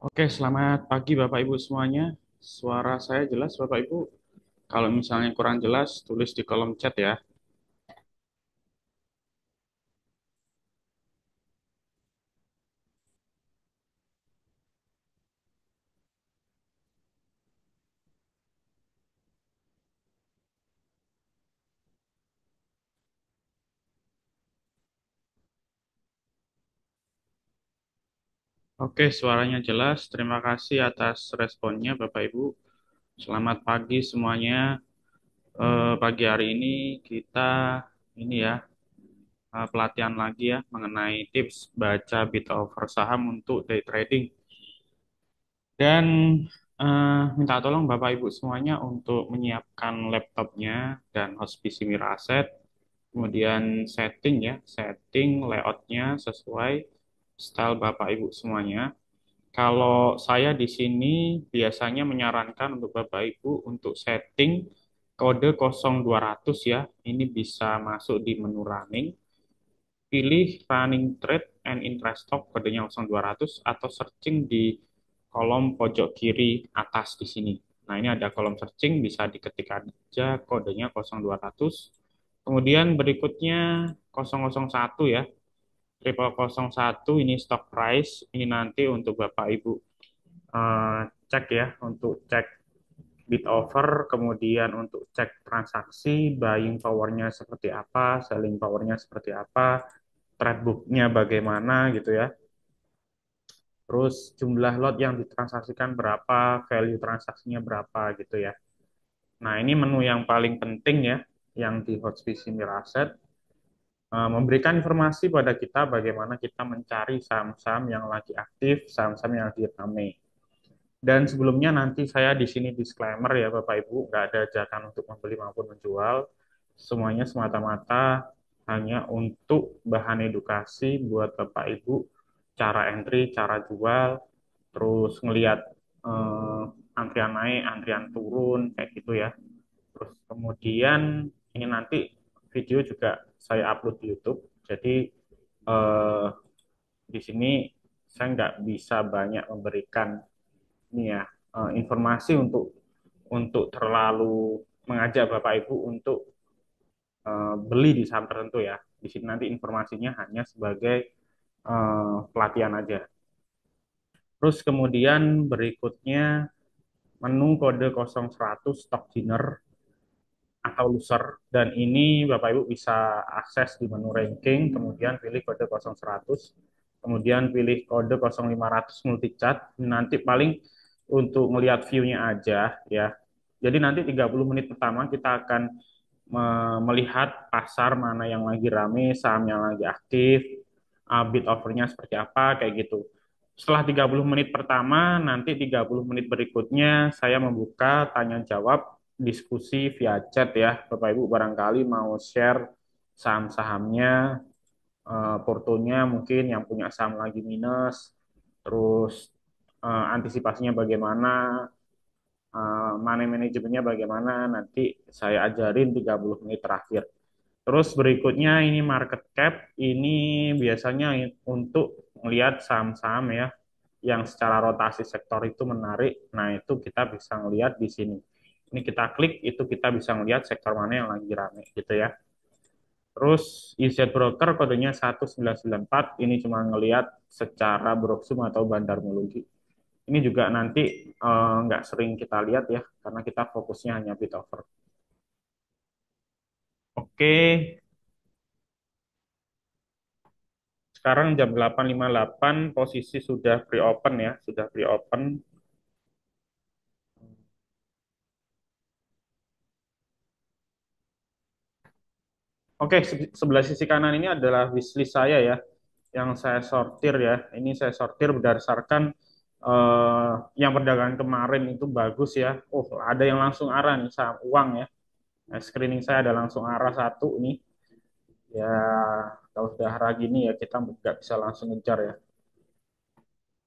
Oke, selamat pagi Bapak Ibu semuanya. Suara saya jelas Bapak Ibu. Kalau misalnya kurang jelas, tulis di kolom chat ya. Oke, suaranya jelas. Terima kasih atas responnya Bapak Ibu. Selamat pagi semuanya. Pagi hari ini kita ini ya pelatihan lagi ya mengenai tips baca bid offer saham untuk day trading. Dan minta tolong Bapak Ibu semuanya untuk menyiapkan laptopnya dan host PC Miraset. Kemudian setting ya, setting layoutnya sesuai style Bapak Ibu semuanya. Kalau saya di sini biasanya menyarankan untuk Bapak Ibu untuk setting kode 0200 ya. Ini bisa masuk di menu running, pilih running trade and intrastock stock kodenya 0200 atau searching di kolom pojok kiri atas di sini. Nah, ini ada kolom searching, bisa diketik aja kodenya 0200. Kemudian berikutnya 001 ya. Triple 01 ini stock price. Ini nanti untuk Bapak Ibu cek ya, untuk cek bid offer, kemudian untuk cek transaksi, buying powernya seperti apa, selling powernya seperti apa, trade booknya bagaimana gitu ya. Terus jumlah lot yang ditransaksikan berapa, value transaksinya berapa gitu ya. Nah, ini menu yang paling penting ya, yang di Hotspeed Miraset, memberikan informasi pada kita bagaimana kita mencari saham-saham yang lagi aktif, saham-saham yang lagi ramai. Dan sebelumnya nanti saya di sini disclaimer ya Bapak Ibu, nggak ada ajakan untuk membeli maupun menjual. Semuanya semata-mata hanya untuk bahan edukasi buat Bapak Ibu, cara entry, cara jual, terus ngelihat eh, antrian naik, antrian turun, kayak gitu ya. Terus kemudian ini nanti video juga saya upload di YouTube. Jadi eh, di sini saya nggak bisa banyak memberikan ini ya informasi untuk terlalu mengajak Bapak Ibu untuk beli di saham tertentu ya. Di sini nanti informasinya hanya sebagai pelatihan aja. Terus kemudian berikutnya menu kode 0100 stock dinner atau loser, dan ini Bapak Ibu bisa akses di menu ranking, kemudian pilih kode 0100, kemudian pilih kode 0500 multichat. Nanti paling untuk melihat view-nya aja ya. Jadi nanti 30 menit pertama kita akan melihat pasar mana yang lagi rame, saham yang lagi aktif, bid offernya seperti apa, kayak gitu. Setelah 30 menit pertama, nanti 30 menit berikutnya saya membuka tanya jawab diskusi via chat ya. Bapak Ibu barangkali mau share saham-sahamnya, portonya mungkin yang punya saham lagi minus, terus antisipasinya bagaimana, money manajemennya bagaimana, nanti saya ajarin 30 menit terakhir. Terus berikutnya ini market cap, ini biasanya untuk melihat saham-saham ya yang secara rotasi sektor itu menarik. Nah, itu kita bisa melihat di sini. Ini kita klik, itu kita bisa melihat sektor mana yang lagi rame gitu ya. Terus EZ Broker kodenya 1994, ini cuma ngelihat secara Broksum atau Bandarmologi. Ini juga nanti nggak sering kita lihat ya, karena kita fokusnya hanya bid offer. Oke, sekarang jam 8.58, posisi sudah pre-open ya, sudah pre-open. Oke, sebelah sisi kanan ini adalah wishlist saya ya, yang saya sortir ya. Ini saya sortir berdasarkan yang perdagangan kemarin itu bagus ya. Oh, ada yang langsung arah nih, saham uang ya. Nah, screening saya ada langsung arah satu nih. Ya, kalau sudah arah gini ya kita nggak bisa langsung ngejar ya.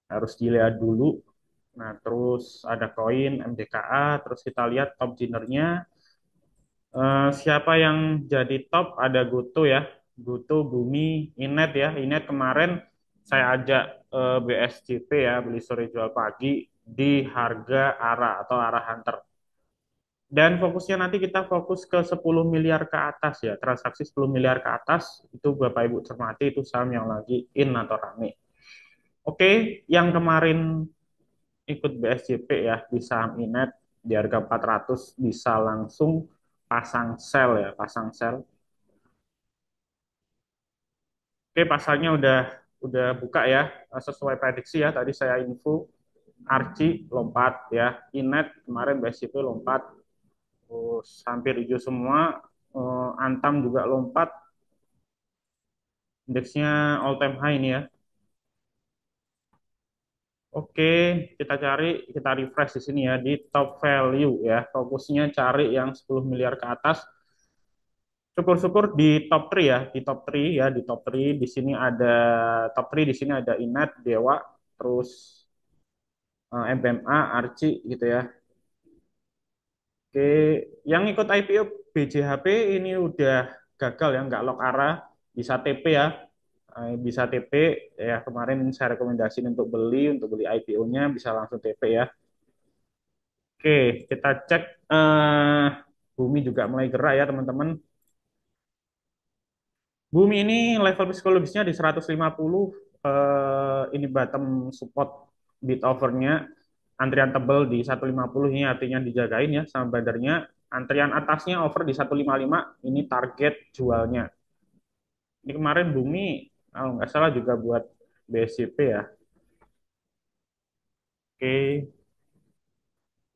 Harus dilihat dulu. Nah, terus ada koin MDKA, terus kita lihat top genernya. Siapa yang jadi top? Ada Goto ya, Goto, Bumi, Inet ya. Inet kemarin saya ajak BSCP ya, beli sore jual pagi di harga ARA atau ARA Hunter. Dan fokusnya nanti kita fokus ke 10 miliar ke atas ya, transaksi 10 miliar ke atas itu Bapak Ibu cermati itu saham yang lagi in atau rame. Oke, yang kemarin ikut BSJP ya di saham Inet di harga 400 bisa langsung pasang sell ya, pasang sell. Oke, pasarnya udah buka ya, sesuai prediksi ya. Tadi saya info Arci lompat ya, Inet kemarin BSJP lompat, terus hampir hijau semua, Antam juga lompat, indeksnya all time high ini ya. Oke, kita refresh di sini ya di top value ya. Fokusnya cari yang 10 miliar ke atas. Syukur-syukur di top 3 ya, di top 3 ya, di top 3 di sini ada top 3 di sini ada Inet, Dewa, terus MPMA, Arci gitu ya. Oke, yang ikut IPO BJHP ini udah gagal ya, nggak lock arah, bisa TP ya, bisa TP ya kemarin saya rekomendasiin untuk beli IPO-nya bisa langsung TP ya. Oke, kita cek bumi juga mulai gerak ya teman-teman. Bumi ini level psikologisnya di 150, ini bottom support bid overnya, antrian tebal di 150 ini artinya dijagain ya sama badarnya. Antrian atasnya over di 155 ini target jualnya. Ini kemarin Bumi kalau nggak salah juga buat BSCP ya. Oke,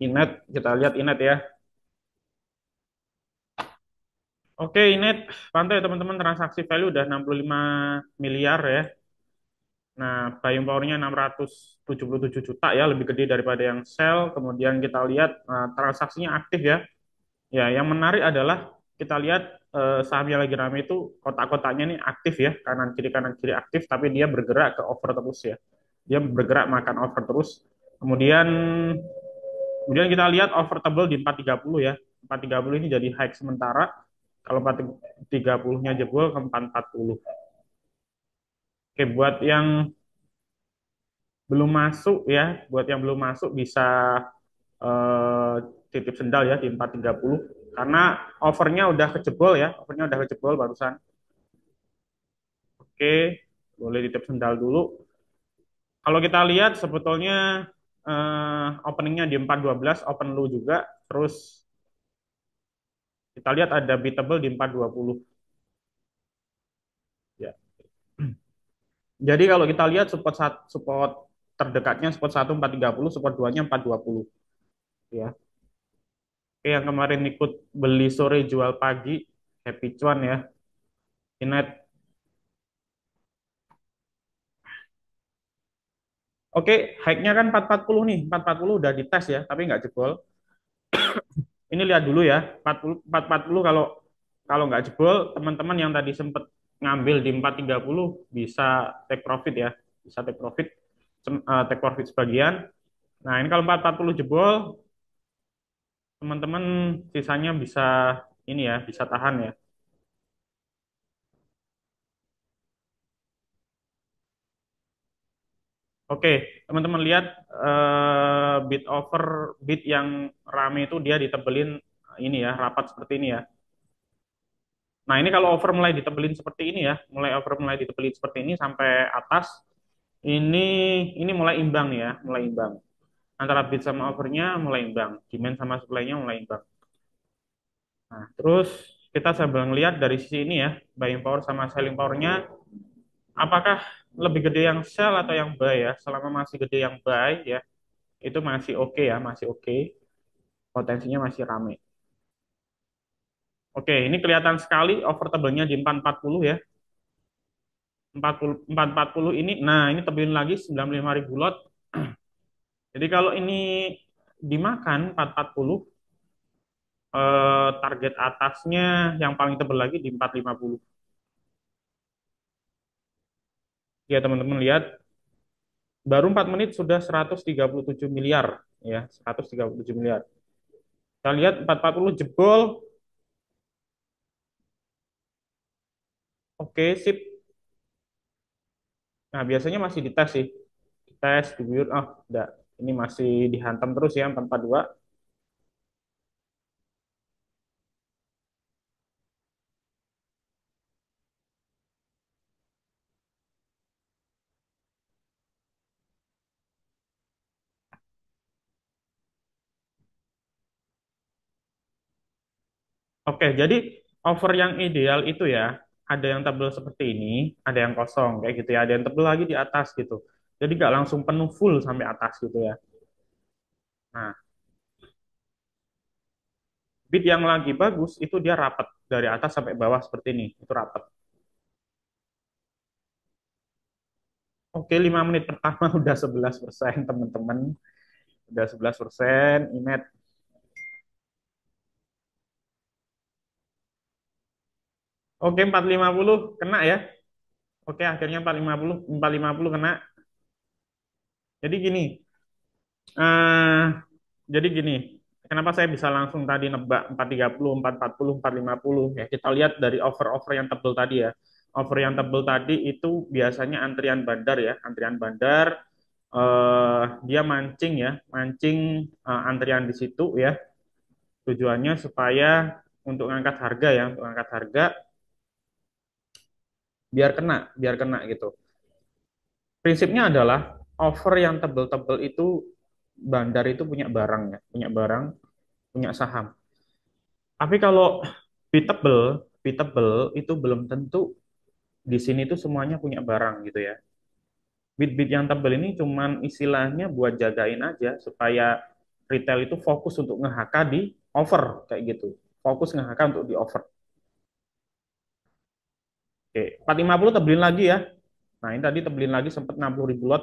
Inet kita lihat Inet ya. Oke, Inet pantai teman-teman transaksi value udah 65 miliar ya. Nah, buying power-nya 677 juta ya, lebih gede daripada yang sell. Kemudian kita lihat transaksinya aktif ya. Ya, yang menarik adalah kita lihat saham yang lagi ramai itu kotak-kotaknya ini aktif ya, kanan kiri aktif, tapi dia bergerak ke over terus ya. Dia bergerak makan over terus. Kemudian kemudian kita lihat over tebal di 430 ya. 430 ini jadi high sementara. Kalau 430-nya jebol ke 440. Oke, buat yang belum masuk bisa eh, titip sendal ya di 430 karena overnya udah kejebol barusan. Oke, boleh titip sendal dulu. Kalau kita lihat sebetulnya openingnya di 412, open low juga, terus kita lihat ada beatable di 420 ya. Jadi kalau kita lihat support terdekatnya support 1 430, support 2-nya 420 ya. Oke, yang kemarin ikut beli sore jual pagi Happy Cuan ya. Inet. Oke, high-nya kan 440 nih. 440 udah dites ya, tapi nggak jebol. Ini lihat dulu ya, 440 kalau kalau nggak jebol, teman-teman yang tadi sempat ngambil di 430 bisa take profit ya. Bisa take profit sebagian. Nah, ini kalau 440 jebol, teman-teman sisanya bisa ini ya, bisa tahan ya. Oke, teman-teman lihat bid yang rame itu dia ditebelin ini ya, rapat seperti ini ya. Nah, ini kalau over mulai ditebelin seperti ini ya, mulai ditebelin seperti ini sampai atas, ini ini mulai imbang nih ya, mulai imbang. Antara bid sama overnya mulai imbang, demand sama supply-nya mulai imbang. Nah, terus kita sambil ngelihat dari sisi ini ya, buying power sama selling power-nya, apakah lebih gede yang sell atau yang buy ya? Selama masih gede yang buy ya, itu masih oke ya, masih oke. Potensinya masih rame. Oke, ini kelihatan sekali over tebelnya di 440 ya. 440 ini, nah ini tebelin lagi 95.000 lot. Jadi kalau ini dimakan 440, target atasnya yang paling tebal lagi di 450. Ya teman-teman lihat, baru 4 menit sudah 137 miliar ya, 137 miliar. Kita lihat 440 jebol. Oke, sip. Nah, biasanya masih dites sih. Tes, diguyur, oh, enggak. Ini masih dihantam terus ya, 442. Oke, jadi over yang ideal itu ya, ada yang tebal seperti ini, ada yang kosong kayak gitu ya, ada yang tebal lagi di atas gitu. Jadi nggak langsung penuh full sampai atas gitu ya. Nah, beat yang lagi bagus itu dia rapat dari atas sampai bawah seperti ini, itu rapat. Oke, 5 menit pertama udah 11% teman-teman, udah 11%. Imet. Oke, 450 kena ya. Oke, akhirnya 450 kena. Jadi gini, eh jadi gini, kenapa saya bisa langsung tadi nebak 430, 440, 450 ya. Kita lihat dari over-over yang tebel tadi ya. Over yang tebel tadi itu biasanya antrian bandar ya, antrian bandar dia mancing ya, mancing antrian di situ ya. Tujuannya supaya untuk ngangkat harga ya, untuk ngangkat harga biar kena gitu. Prinsipnya adalah over yang tebel-tebel itu bandar itu punya barang ya, punya barang, punya saham. Tapi kalau beatable, beatable itu belum tentu di sini tuh semuanya punya barang gitu ya. Bit-bit yang tebel ini cuman istilahnya buat jagain aja supaya retail itu fokus untuk nge-HK di over kayak gitu. Fokus nge-HK untuk di over. Oke, 450 tebelin lagi ya. Nah, ini tadi tebelin lagi sempat 60 ribu lot.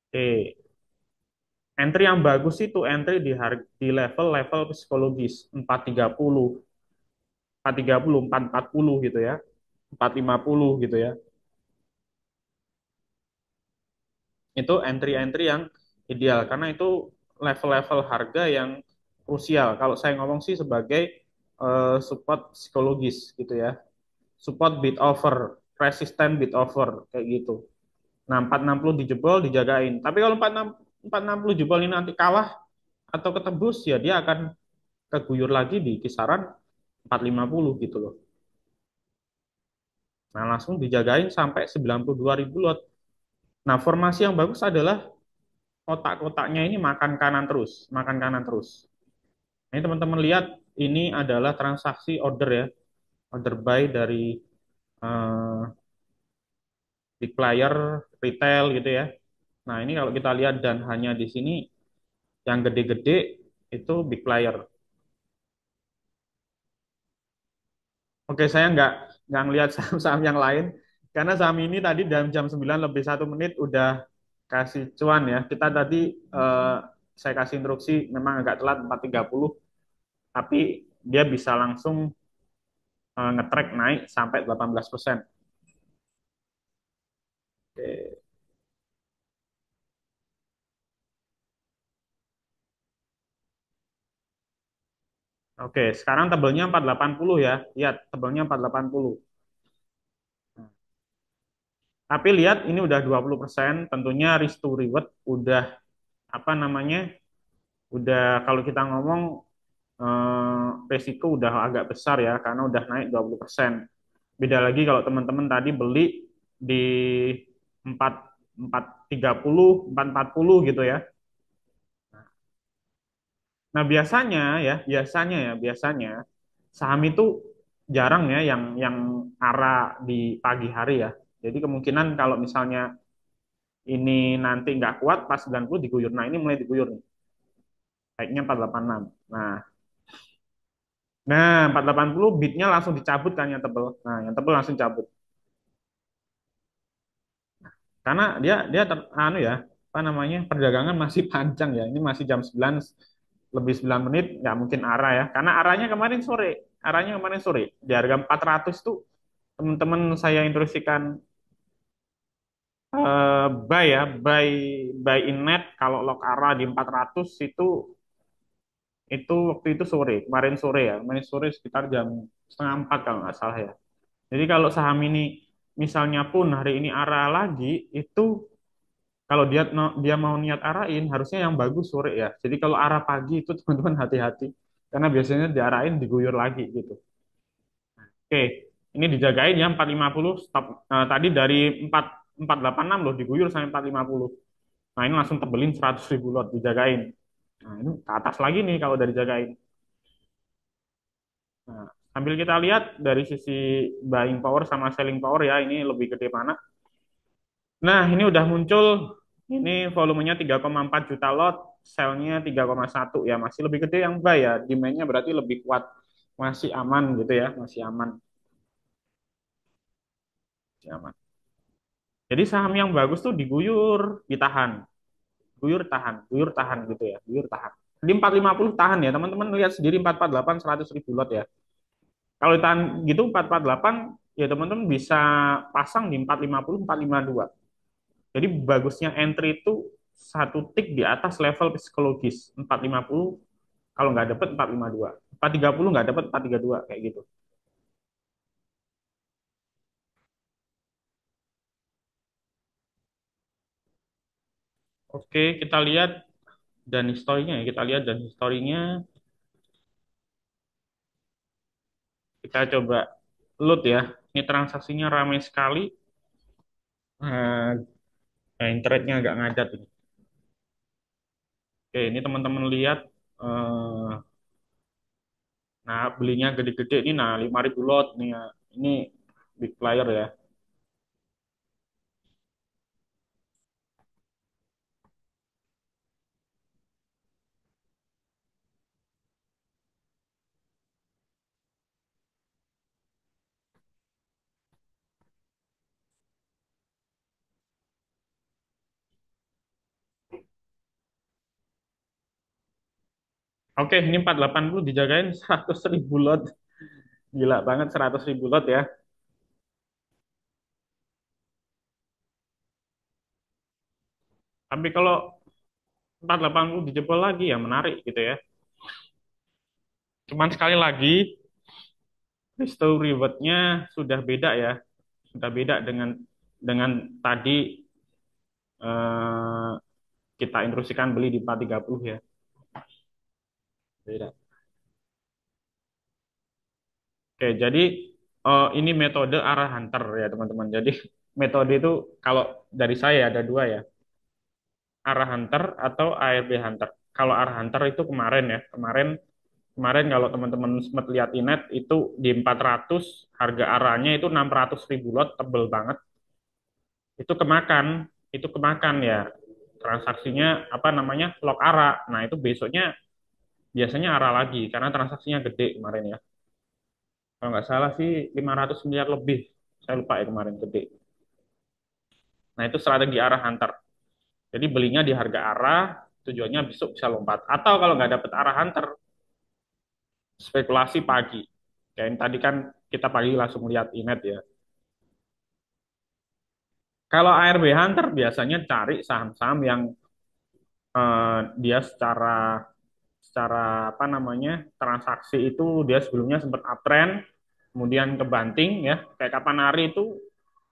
Oke, entry yang bagus itu entry di harga, di level-level psikologis 430, 430, 440 gitu ya. 450 gitu ya. Itu entry-entry yang ideal karena itu level-level harga yang krusial. Kalau saya ngomong sih sebagai support psikologis gitu ya. Support bid offer, resistant bid offer kayak gitu. Nah, 460 dijebol dijagain. Tapi kalau 460 jebol ini nanti kalah atau ketebus ya dia akan keguyur lagi di kisaran 450 gitu loh. Nah, langsung dijagain sampai 92 ribu lot. Nah, formasi yang bagus adalah kotak-kotaknya ini makan kanan terus, makan kanan terus. Ini teman-teman lihat, ini adalah transaksi order ya, order buy dari eh, big player, retail gitu ya. Nah, ini kalau kita lihat dan hanya di sini yang gede-gede itu big player. Oke, saya nggak ngelihat saham-saham yang lain karena saham ini tadi dalam jam 9 lebih 1 menit udah kasih cuan ya. Kita tadi saya kasih instruksi memang agak telat 430 tapi dia bisa langsung nge-track naik sampai 18%. Oke. Oke, sekarang tebelnya 480 ya. Lihat, tebelnya 480. Tapi lihat ini udah 20%, tentunya risk to reward udah apa namanya? Udah kalau kita ngomong resiko udah agak besar ya karena udah naik 20%. Beda lagi kalau teman-teman tadi beli di 4 430, 440 gitu ya. Nah, biasanya saham itu jarang ya yang arah di pagi hari ya. Jadi kemungkinan kalau misalnya ini nanti nggak kuat pas 90 diguyur. Nah, ini mulai diguyur nih. Naiknya 486. Nah, 480 bitnya langsung dicabut kan yang tebel. Nah, yang tebel langsung cabut. Karena dia anu ya, apa namanya? Perdagangan masih panjang ya. Ini masih jam 9 lebih 9 menit, nggak mungkin arah ya. Karena arahnya kemarin sore. Arahnya kemarin sore. Di harga 400 tuh teman-teman saya instruksikan buy ya, buy in net kalau lock arah di 400 itu waktu itu sore, kemarin sore ya, kemarin sore sekitar jam setengah 4 kalau nggak salah ya. Jadi kalau saham ini misalnya pun hari ini arah lagi, itu kalau dia mau niat arahin, harusnya yang bagus sore ya. Jadi kalau arah pagi itu teman-teman hati-hati, karena biasanya diarahin diguyur lagi gitu. Oke, ini dijagain ya 450 stop. Tadi dari 486 loh diguyur sampai 450. Nah ini langsung tebelin 100.000 lot dijagain. Nah ini ke atas lagi nih kalau udah dijagain. Nah, sambil kita lihat dari sisi buying power sama selling power ya, ini lebih gede mana. Nah ini udah muncul, ini volumenya 3,4 juta lot, sell-nya 3,1 ya, masih lebih gede yang buy ya, demand-nya berarti lebih kuat, masih aman gitu ya, masih aman, masih aman. Jadi saham yang bagus tuh diguyur, ditahan, guyur tahan gitu ya, guyur tahan. Di 450 tahan ya, teman-teman lihat sendiri 448 100.000 lot ya. Kalau ditahan gitu 448 ya teman-teman bisa pasang di 450 452. Jadi bagusnya entry itu satu tick di atas level psikologis 450, kalau nggak dapet 452. 430 nggak dapet 432 kayak gitu. Oke, kita lihat dan historinya ya. Kita lihat dan historinya. Kita coba load ya. Ini transaksinya ramai sekali. Internetnya agak ngadat ini. Oke, ini teman-teman lihat. eh, nah, belinya gede-gede ini. Nah, 5.000 lot nih ya. Ini big player ya. Oke, ini 480 dijagain 100.000 lot. Gila banget 100.000 lot ya. Tapi kalau 480 dijebol lagi ya menarik gitu ya. Cuman sekali lagi, Risto rewardnya sudah beda ya. Sudah beda dengan tadi eh, kita instruksikan beli di 430 ya. Beda. Oke, jadi ini metode arah hunter ya teman-teman. Jadi metode itu kalau dari saya ada dua ya, arah hunter atau ARB hunter. Kalau arah hunter itu kemarin ya, kemarin kemarin kalau teman-teman sempat lihat Inet itu di 400 harga arahnya itu 600.000 lot tebel banget. Itu kemakan, itu kemakan ya. Transaksinya apa namanya? Lock arah. Nah, itu besoknya biasanya arah lagi karena transaksinya gede kemarin ya. Kalau nggak salah sih 500 miliar lebih. Saya lupa ya kemarin gede. Nah, itu strategi arah hunter. Jadi belinya di harga arah, tujuannya besok bisa lompat. Atau kalau nggak dapet arah hunter, spekulasi pagi. Kayak tadi kan kita pagi langsung lihat Inet ya. Kalau ARB hunter biasanya cari saham-saham yang dia secara secara apa namanya transaksi itu dia sebelumnya sempat uptrend, kemudian kebanting ya, kayak kapan hari itu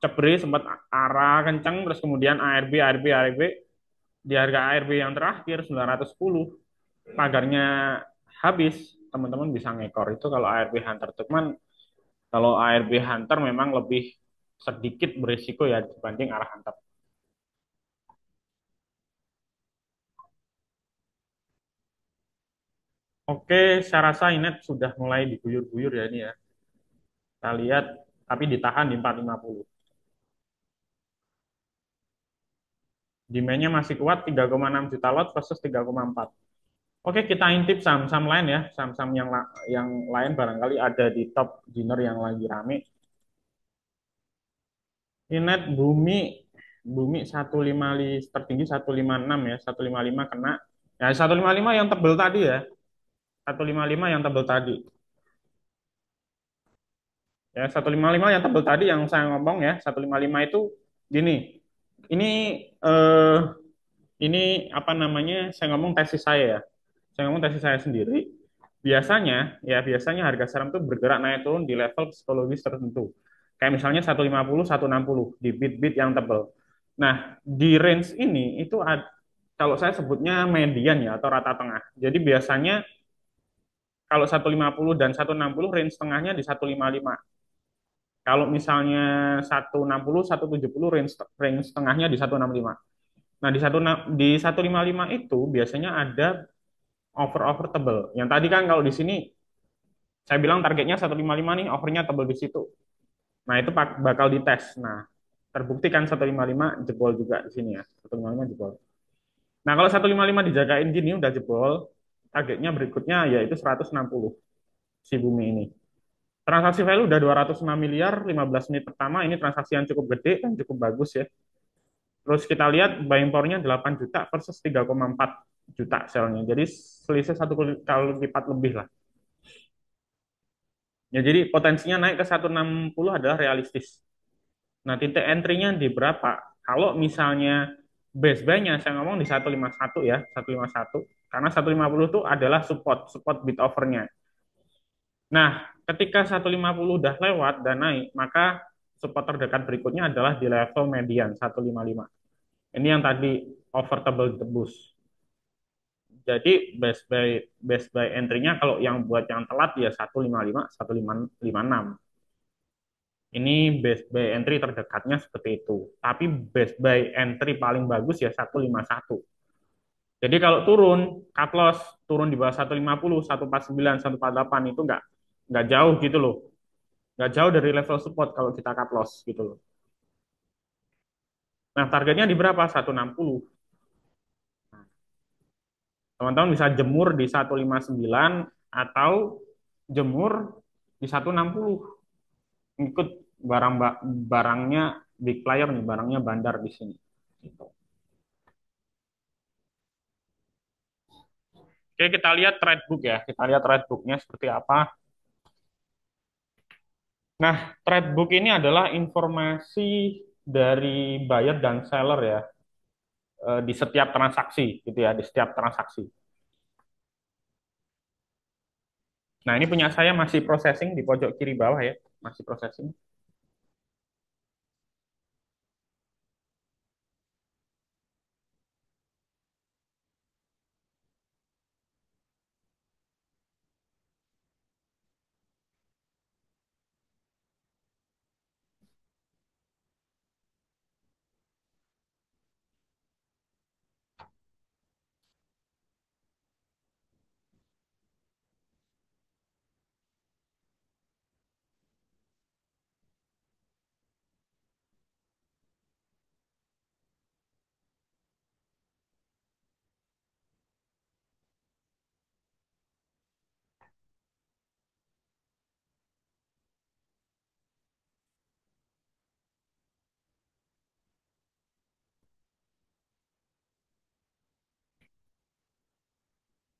cebre sempat arah kencang, terus kemudian ARB di harga ARB yang terakhir 910 pagarnya habis, teman-teman bisa ngekor itu kalau ARB Hunter. Cuman kalau ARB Hunter memang lebih sedikit berisiko ya dibanding arah Hunter. Oke, saya rasa ini sudah mulai diguyur-guyur ya ini ya. Kita lihat, tapi ditahan di 450. Demand-nya masih kuat 3,6 juta lot versus 3,4. Oke, kita intip saham-saham lain ya. Saham-saham yang lain barangkali ada di top dinner yang lagi rame. Inet Bumi Bumi 155 tertinggi 156 ya, 155 kena. Ya 155 yang tebel tadi ya. 155 yang tebel tadi. Ya 155 yang tebel tadi yang saya ngomong ya, 155 itu gini. Ini eh apa namanya? Saya ngomong tesis saya ya. Saya ngomong tesis saya sendiri. Biasanya harga saham itu bergerak naik turun di level psikologis tertentu. Kayak misalnya 150, 160 di bit-bit yang tebal. Nah, di range ini itu kalau saya sebutnya median ya atau rata tengah. Jadi biasanya kalau 150 dan 160 range tengahnya di 155. Kalau misalnya 160, 170 range range tengahnya di 165. Nah, di 155 itu biasanya ada over-over tebel. Yang tadi kan kalau di sini saya bilang targetnya 155 nih, overnya tebel di situ. Nah, itu bakal dites. Nah, terbukti kan 155 jebol juga di sini ya. 155 jebol. Nah, kalau 155 dijagain gini udah jebol, targetnya berikutnya yaitu 160 si bumi ini. Transaksi value udah 206 miliar, 15 menit pertama ini transaksi yang cukup gede dan cukup bagus ya. Terus kita lihat buying power-nya 8 juta versus 3,4 juta selnya. Jadi selisih satu kali lipat lebih lah. Ya, jadi potensinya naik ke 160 adalah realistis. Nah, titik entry-nya di berapa? Kalau misalnya base buy-nya saya ngomong di 151 ya, 151. Karena 150 itu adalah support bid offer-nya. Nah, ketika 150 udah lewat dan naik, maka support terdekat berikutnya adalah di level median 155. Ini yang tadi over tebus. Jadi best buy entry-nya kalau yang buat yang telat ya 155, 156. Ini best buy entry terdekatnya seperti itu. Tapi best buy entry paling bagus ya 151. Jadi kalau turun, cut loss, turun di bawah 150, 149, 148 itu nggak jauh gitu loh. Nggak jauh dari level support kalau kita cut loss gitu loh. Nah, targetnya di berapa? 160. Teman-teman bisa jemur di 159 atau jemur di 160. Ikut barangnya big player nih, barangnya bandar di sini. Gitu. Oke, kita lihat trade book ya. Kita lihat trade booknya seperti apa. Nah, trade book ini adalah informasi dari buyer dan seller ya di setiap transaksi gitu ya, di setiap transaksi. Nah, ini punya saya masih processing di pojok kiri bawah ya, masih processing.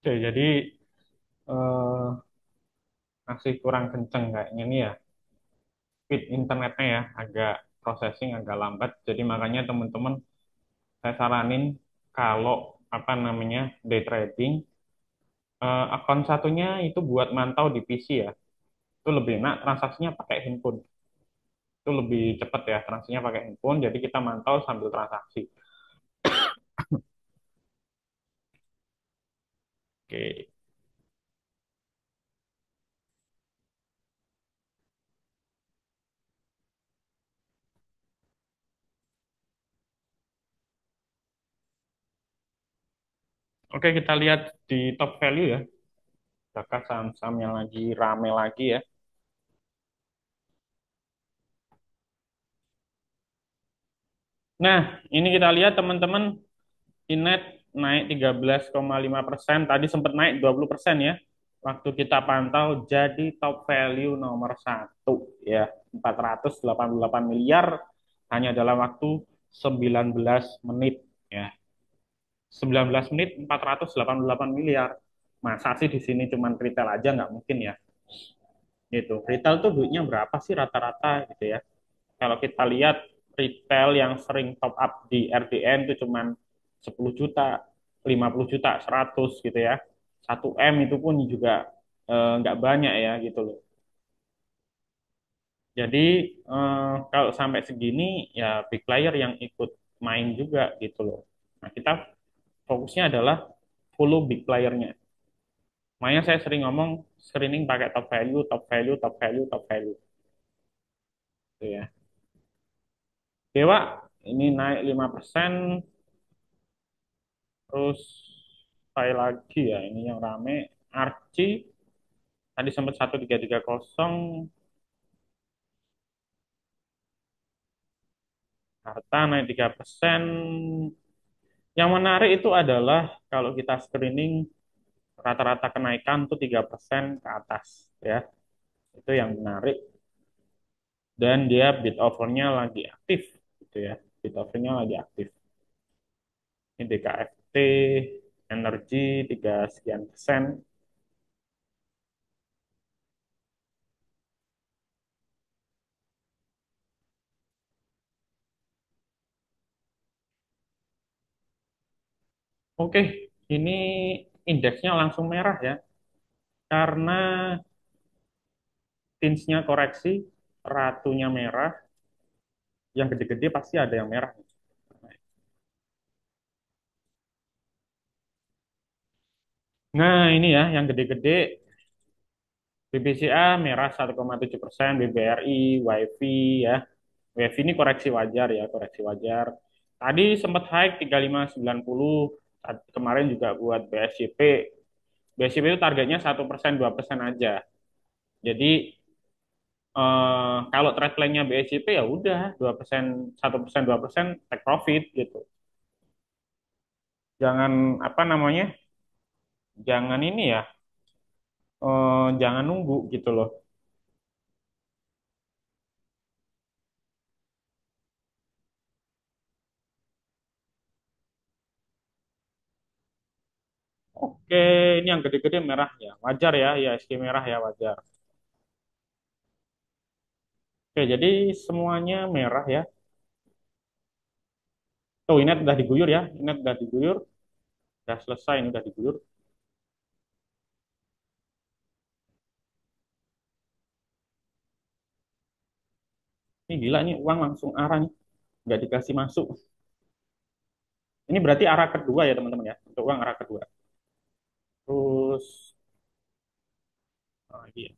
Oke, jadi eh, masih kurang kenceng kayaknya nih ya. Speed internetnya ya, agak processing agak lambat. Jadi makanya teman-teman saya saranin kalau apa namanya day trading, akun satunya itu buat mantau di PC ya. Itu lebih enak transaksinya pakai handphone. Itu lebih cepat ya transaksinya pakai handphone. Jadi kita mantau sambil transaksi. Oke, oke kita lihat di top value ya. Apakah saham-saham yang lagi rame lagi ya. Nah, ini kita lihat teman-teman, Inet naik 13,5%, tadi sempat naik 20% ya. Waktu kita pantau jadi top value nomor satu ya, 488 miliar hanya dalam waktu 19 menit ya. 19 menit 488 miliar. Masa sih di sini cuman retail aja nggak mungkin ya. Gitu. Retail tuh duitnya berapa sih rata-rata gitu ya. Kalau kita lihat retail yang sering top up di RDN itu cuman 10 juta, 50 juta, 100 gitu ya. 1 M itu pun juga nggak banyak ya gitu loh. Jadi kalau sampai segini ya big player yang ikut main juga gitu loh. Nah, kita fokusnya adalah follow big playernya. Makanya saya sering ngomong screening pakai top value, top value, top value, top value. Gitu ya. Dewa ini naik 5%, terus sekali lagi ya ini yang rame. Archie tadi sempat 1330, Harta naik 3%. Yang menarik itu adalah kalau kita screening rata-rata kenaikan tuh 3% ke atas ya. Itu yang menarik dan dia bid offernya lagi aktif gitu ya. Bid offernya lagi aktif. Ini DKFT energi 3 sekian persen. Oke, ini indeksnya langsung merah ya karena tinsnya koreksi, ratunya merah, yang gede-gede pasti ada yang merah. Nah, ini ya yang gede-gede BBCA merah 1,7%, BBRI, WiFi ya. WiFi ini koreksi wajar ya, koreksi wajar. Tadi sempat high 3590, kemarin juga buat BSCP. BSCP itu targetnya 1%, 2% aja. Jadi kalau trade plan-nya BSCP ya udah 2%, 1%, 2% take profit gitu. Jangan apa namanya? Jangan ini ya, jangan nunggu gitu loh. Oke, ini yang gede-gede merah ya. Wajar ya, ya ISG merah ya wajar. Oke, jadi semuanya merah ya. Tuh, ini udah diguyur ya. Ini udah diguyur, udah selesai, ini udah diguyur. Ini gila nih, uang langsung arah nih. Nggak dikasih masuk. Ini berarti arah kedua ya teman-teman ya. Untuk uang arah kedua. Terus, oh, iya.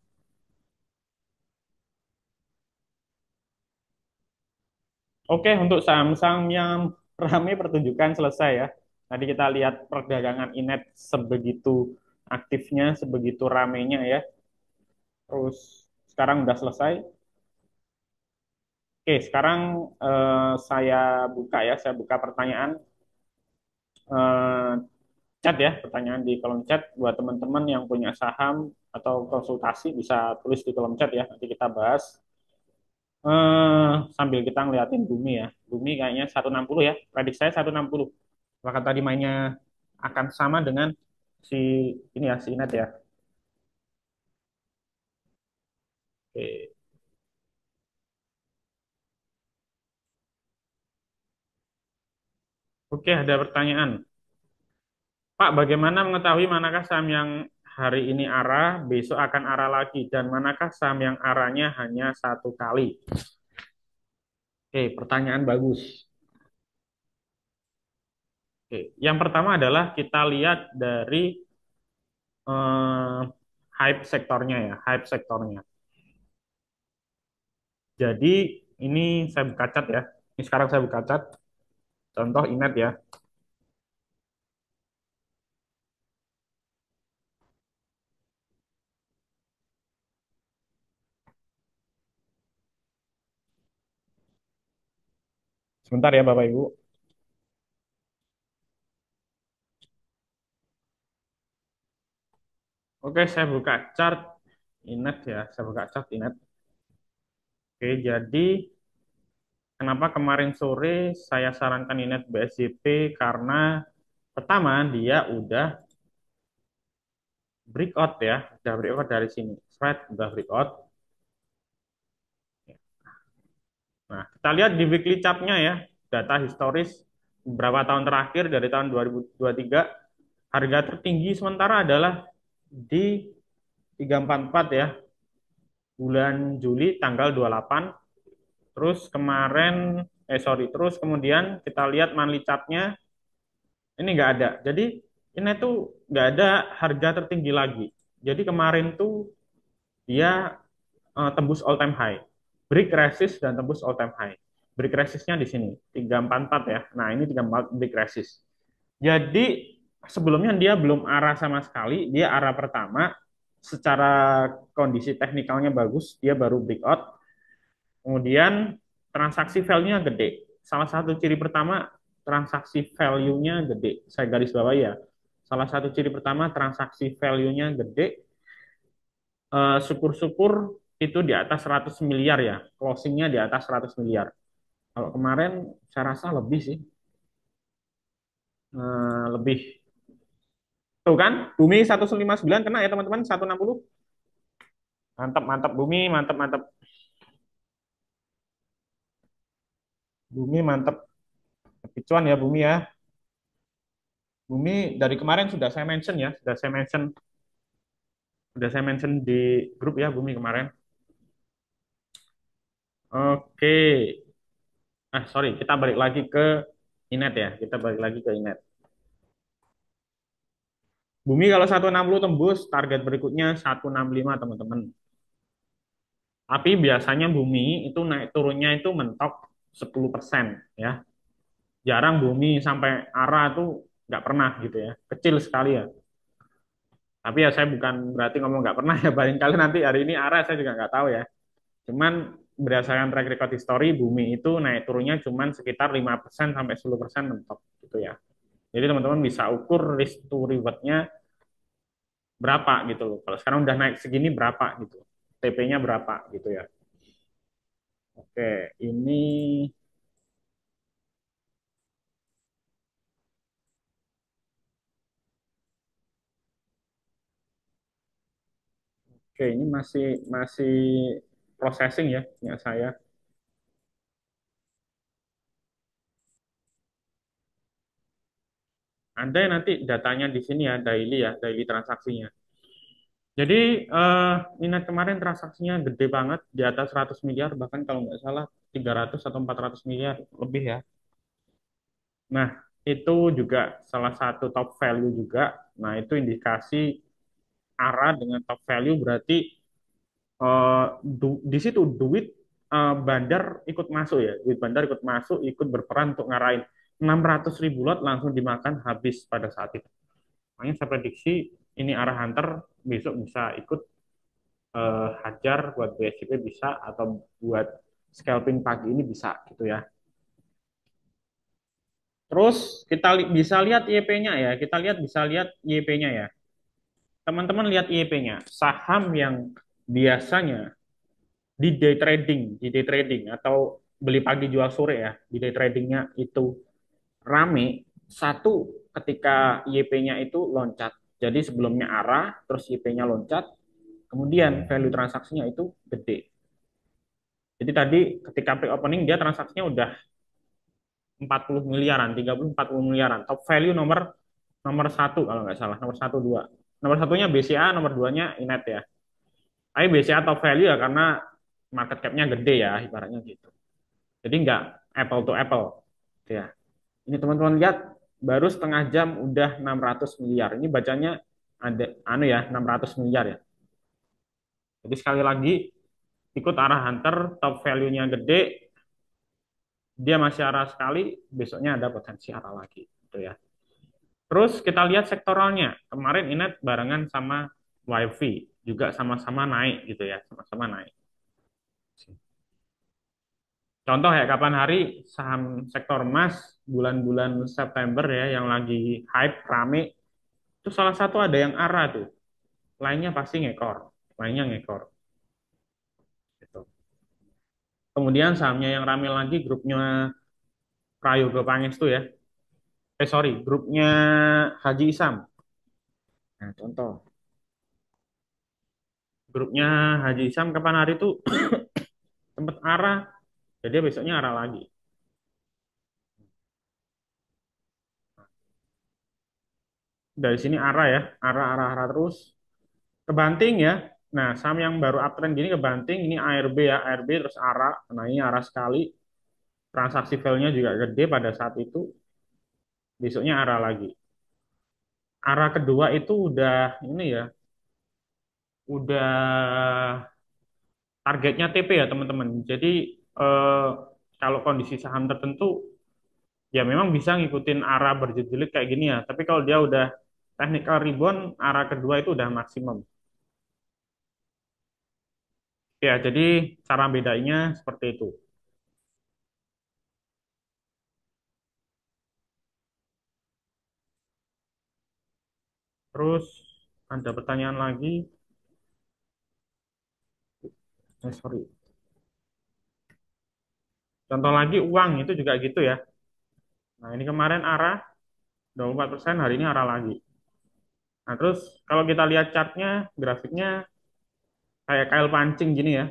Oke, untuk saham-saham yang ramai pertunjukan selesai ya. Tadi kita lihat perdagangan Inet sebegitu aktifnya, sebegitu ramenya ya. Terus sekarang udah selesai. Oke, sekarang saya buka ya, saya buka pertanyaan eh, chat ya, pertanyaan di kolom chat buat teman-teman yang punya saham atau konsultasi bisa tulis di kolom chat ya, nanti kita bahas. Sambil kita ngeliatin Bumi ya, Bumi kayaknya 160 ya, prediksi saya 160. Maka tadi mainnya akan sama dengan si ini ya, si Inet ya. Oke, Oke, ada pertanyaan. Pak, bagaimana mengetahui manakah saham yang hari ini arah, besok akan arah lagi, dan manakah saham yang arahnya hanya satu kali? Oke, pertanyaan bagus. Oke, yang pertama adalah kita lihat dari eh, hype sektornya ya, hype sektornya. Jadi ini saya buka cat ya. Ini sekarang saya buka cat. Contoh Inet ya. Sebentar ya Bapak Ibu. Oke, saya buka chart Inet ya. Saya buka chart Inet. Oke, jadi kenapa kemarin sore saya sarankan Inet BSJP karena pertama dia udah breakout ya, udah breakout dari sini. Spread udah breakout. Nah, kita lihat di weekly chart-nya ya, data historis beberapa tahun terakhir dari tahun 2023, harga tertinggi sementara adalah di 344 ya. bulan Juli tanggal 28. Terus kemarin, terus kemudian kita lihat monthly chart-nya, ini nggak ada. Jadi ini tuh nggak ada harga tertinggi lagi. Jadi kemarin tuh dia tembus all time high. Break resist dan tembus all time high. Break resistnya di sini 344 ya. Nah, ini 34 break resist. Jadi sebelumnya dia belum arah sama sekali, dia arah pertama secara kondisi teknikalnya bagus, dia baru breakout. Kemudian transaksi value-nya gede. Salah satu ciri pertama transaksi value-nya gede. Saya garis bawah ya. Salah satu ciri pertama transaksi value-nya gede. Syukur-syukur itu di atas 100 miliar ya. Closing-nya di atas 100 miliar. Kalau kemarin saya rasa lebih sih. Lebih. Tuh kan, Bumi 159 kena ya teman-teman, 160. Mantap, mantap Bumi, mantap, mantap. Bumi mantap. Kepicuan ya Bumi ya. Bumi dari kemarin sudah saya mention ya, sudah saya mention di grup ya Bumi kemarin. Oke. Sorry, kita balik lagi ke Inet ya. Kita balik lagi ke Inet. Bumi kalau 160 tembus, target berikutnya 165 teman-teman. Tapi biasanya Bumi itu naik turunnya itu mentok 10% ya. Jarang Bumi sampai arah tuh nggak pernah gitu ya. Kecil sekali ya. Tapi ya saya bukan berarti ngomong nggak pernah ya. Barangkali nanti hari ini arah saya juga nggak tahu ya. Cuman berdasarkan track record history, Bumi itu naik turunnya cuman sekitar 5% sampai 10% mentok gitu ya. Jadi teman-teman bisa ukur risk to reward-nya berapa gitu loh. Kalau sekarang udah naik segini berapa gitu. TP-nya berapa gitu ya. Oke, ini ini masih masih processing ya punya saya. Ada nanti datanya di sini ya, daily transaksinya. Jadi minat kemarin transaksinya gede banget di atas 100 miliar, bahkan kalau nggak salah 300 atau 400 miliar lebih ya. Nah, itu juga salah satu top value juga. Nah, itu indikasi arah dengan top value berarti di situ duit bandar ikut masuk ya. Duit bandar ikut masuk, ikut berperan untuk ngarahin 600 ribu lot langsung dimakan habis pada saat itu. Makanya saya prediksi ini arah hunter besok bisa ikut hajar buat BSCP bisa atau buat scalping pagi ini bisa gitu ya. Terus kita bisa lihat YP-nya ya. Kita lihat bisa lihat YP-nya ya. Teman-teman lihat YP-nya. Saham yang biasanya di day trading atau beli pagi jual sore ya, di day tradingnya itu rame, satu ketika YP-nya itu loncat. Jadi sebelumnya arah, terus YP-nya loncat, kemudian value transaksinya itu gede. Jadi tadi ketika pre-opening dia transaksinya udah 40 miliaran, 30-40 miliaran. Top value nomor nomor satu kalau nggak salah, nomor satu dua. Nomor satunya BCA, nomor duanya Inet ya. Tapi BCA top value ya karena market cap-nya gede ya, ibaratnya gitu. Jadi nggak apple to apple. Gitu ya. Ini teman-teman lihat baru setengah jam udah 600 miliar. Ini bacanya ada anu ya 600 miliar ya. Jadi sekali lagi ikut arah hunter, top value-nya gede, dia masih arah sekali, besoknya ada potensi arah lagi gitu ya. Terus kita lihat sektoralnya. Kemarin Inet barengan sama WiFi juga sama-sama naik gitu ya, sama-sama naik. Contoh ya kapan hari saham sektor emas bulan-bulan September ya yang lagi hype rame itu salah satu ada yang arah tuh, lainnya pasti ngekor, lainnya ngekor. Gitu. Kemudian sahamnya yang rame lagi grupnya Prayoga Pangestu ya. Sorry, grupnya Haji Isam. Nah, contoh grupnya Haji Isam kapan hari itu tempat arah, jadi besoknya arah lagi. Dari sini arah ya, arah arah arah terus kebanting ya. Nah, saham yang baru uptrend gini kebanting, ini ARB ya, ARB terus ARA. Nah, ini ARA sekali, transaksi value-nya juga gede pada saat itu, besoknya ARA lagi. ARA kedua itu udah ini ya, udah targetnya TP ya teman-teman. Jadi eh, kalau kondisi saham tertentu ya memang bisa ngikutin arah berjilid kayak gini ya. Tapi kalau dia udah technical rebound, arah kedua itu udah maksimum. Ya, jadi cara bedanya seperti itu. Terus ada pertanyaan lagi. Sorry. Contoh lagi uang itu juga gitu ya. Nah, ini kemarin arah 24%, hari ini arah lagi. Nah, terus kalau kita lihat chartnya, grafiknya kayak kail pancing gini ya.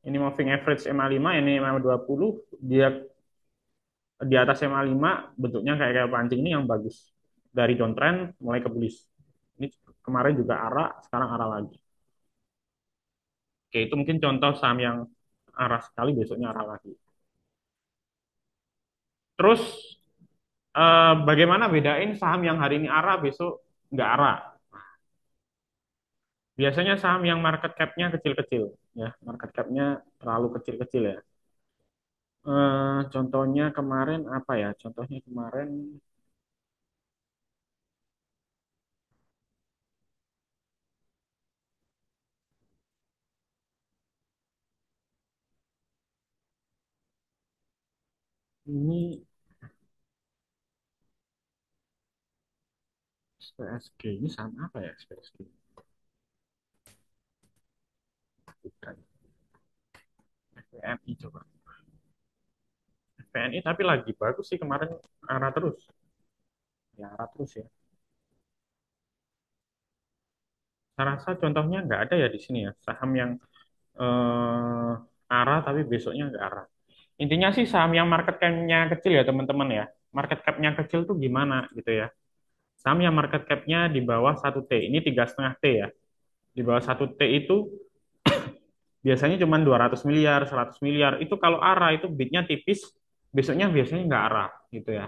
Ini moving average MA5, ini MA20, dia di atas MA5 bentuknya kayak kayak pancing ini yang bagus. Dari downtrend mulai ke bullish. Ini kemarin juga arah, sekarang arah lagi. Oke, itu mungkin contoh saham yang arah sekali, besoknya arah lagi. Terus bagaimana bedain saham yang hari ini arah, besok nggak arah? Biasanya saham yang market cap-nya kecil-kecil, ya, market cap-nya terlalu kecil-kecil ya. Contohnya kemarin apa ya? Contohnya kemarin ini SPSG, ini saham apa ya SPSG? Bukan. FPNI coba. FPNI tapi lagi bagus sih kemarin, arah terus. Ya, arah terus ya. Saya rasa contohnya nggak ada ya di sini ya. Saham yang eh, arah tapi besoknya nggak arah. Intinya sih saham yang market cap-nya kecil ya teman-teman ya. Market cap-nya kecil tuh gimana gitu ya. Saham yang market cap-nya di bawah 1T. Ini 3,5 T ya. Di bawah 1T itu biasanya cuma 200 miliar, 100 miliar. Itu kalau arah itu bidnya tipis, besoknya biasanya nggak arah gitu ya.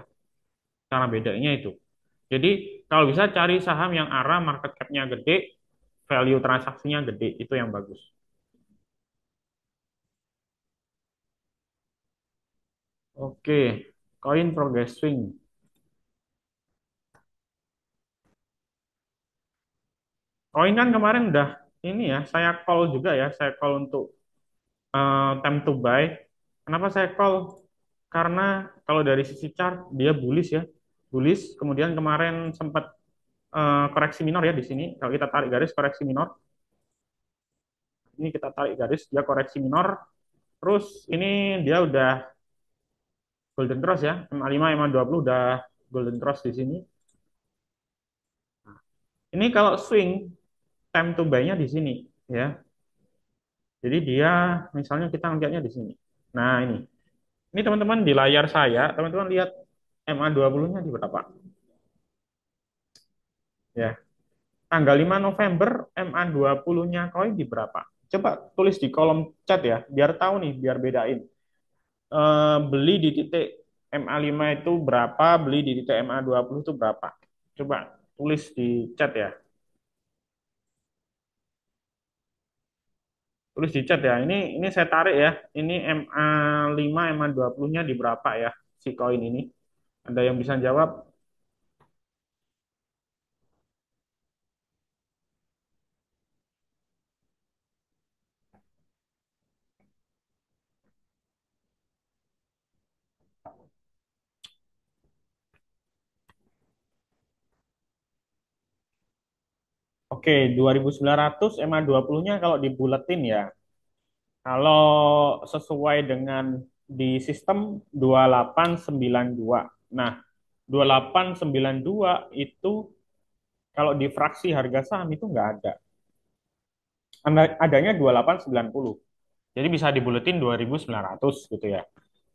Cara bedanya itu. Jadi kalau bisa cari saham yang arah market cap-nya gede, value transaksinya gede, itu yang bagus. Oke, koin progress swing. Koin kan kemarin udah ini ya, saya call juga ya, saya call untuk time to buy. Kenapa saya call? Karena kalau dari sisi chart dia bullish ya, bullish. Kemudian kemarin sempat koreksi minor ya di sini. Kalau kita tarik garis koreksi minor, ini kita tarik garis dia koreksi minor. Terus ini dia udah golden cross ya, MA5, MA20 udah golden cross di sini. Ini kalau swing time to buy-nya di sini ya. Jadi dia misalnya kita ngeliatnya di sini. Nah, ini teman-teman di layar saya, teman-teman lihat MA20-nya di berapa? Ya, tanggal 5 November MA20-nya koin di berapa? Coba tulis di kolom chat ya, biar tahu nih, biar bedain. Beli di titik MA5 itu berapa, beli di titik MA20 itu berapa? Coba tulis di chat ya. Tulis di chat ya. Ini saya tarik ya. Ini MA5, MA20-nya di berapa ya si koin ini? Ada yang bisa jawab? Oke, 2.900 MA20-nya kalau dibuletin ya. Kalau sesuai dengan di sistem 2892. Nah, 2892 itu kalau di fraksi harga saham itu nggak ada. Adanya 2890. Jadi bisa dibuletin 2.900 gitu ya.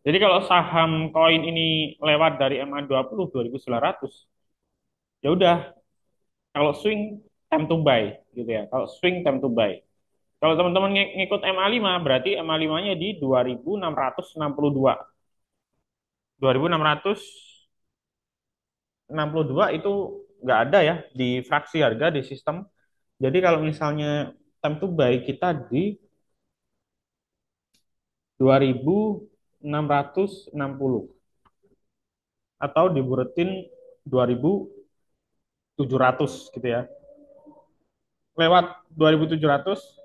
Jadi kalau saham koin ini lewat dari MA20 2.900, ya udah kalau swing time to buy gitu ya. Kalau swing time to buy. Kalau teman-teman ngikut MA5 berarti MA5-nya di 2662. 2662 itu nggak ada ya di fraksi harga di sistem. Jadi kalau misalnya time to buy kita di 2660 atau diburetin 2700 gitu ya. Lewat 2700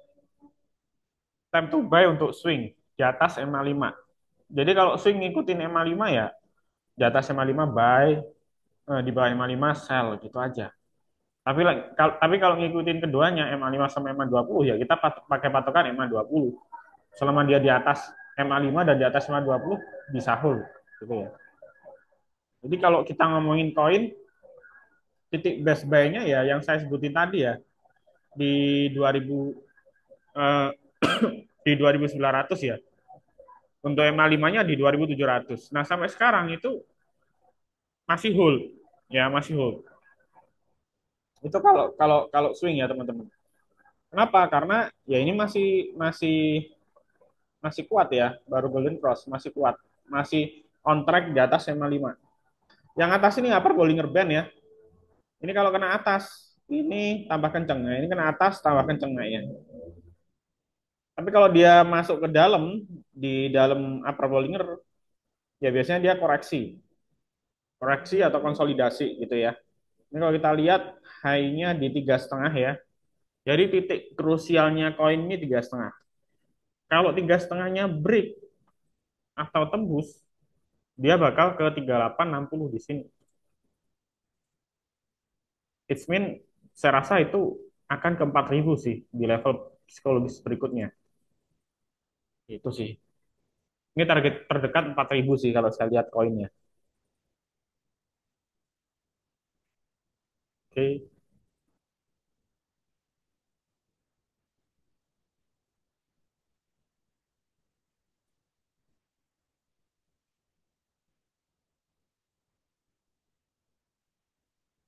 time to buy untuk swing di atas MA5. Jadi kalau swing ngikutin MA5 ya di atas MA5 buy, di bawah MA5 sell gitu aja. Tapi kalau ngikutin keduanya MA5 sama MA20 ya kita pakai patokan MA20. Selama dia di atas MA5 dan di atas MA20 bisa hold gitu ya. Jadi kalau kita ngomongin koin titik best buy-nya ya yang saya sebutin tadi ya di 2000 eh, di 2900 ya. Untuk MA5-nya di 2700. Nah, sampai sekarang itu masih hold. Ya, masih hold. Itu kalau kalau kalau swing ya, teman-teman. Kenapa? Karena ya ini masih masih masih kuat ya, baru golden cross, masih kuat. Masih on track di atas MA5. Yang atas ini upper Bollinger Band ya. Ini kalau kena atas, ini tambah kenceng. Nah, ini kena atas tambah kenceng ya. Tapi kalau dia masuk ke dalam, di dalam upper Bollinger, ya biasanya dia koreksi. Koreksi atau konsolidasi gitu ya. Ini kalau kita lihat high-nya di 3,5 ya. Jadi titik krusialnya koin ini 3,5. Kalau 3,5-nya break atau tembus, dia bakal ke 3860 di sini. It mean saya rasa itu akan ke 4.000 sih di level psikologis berikutnya. Itu sih. Ini target terdekat 4.000 sih kalau saya lihat koinnya. Oke.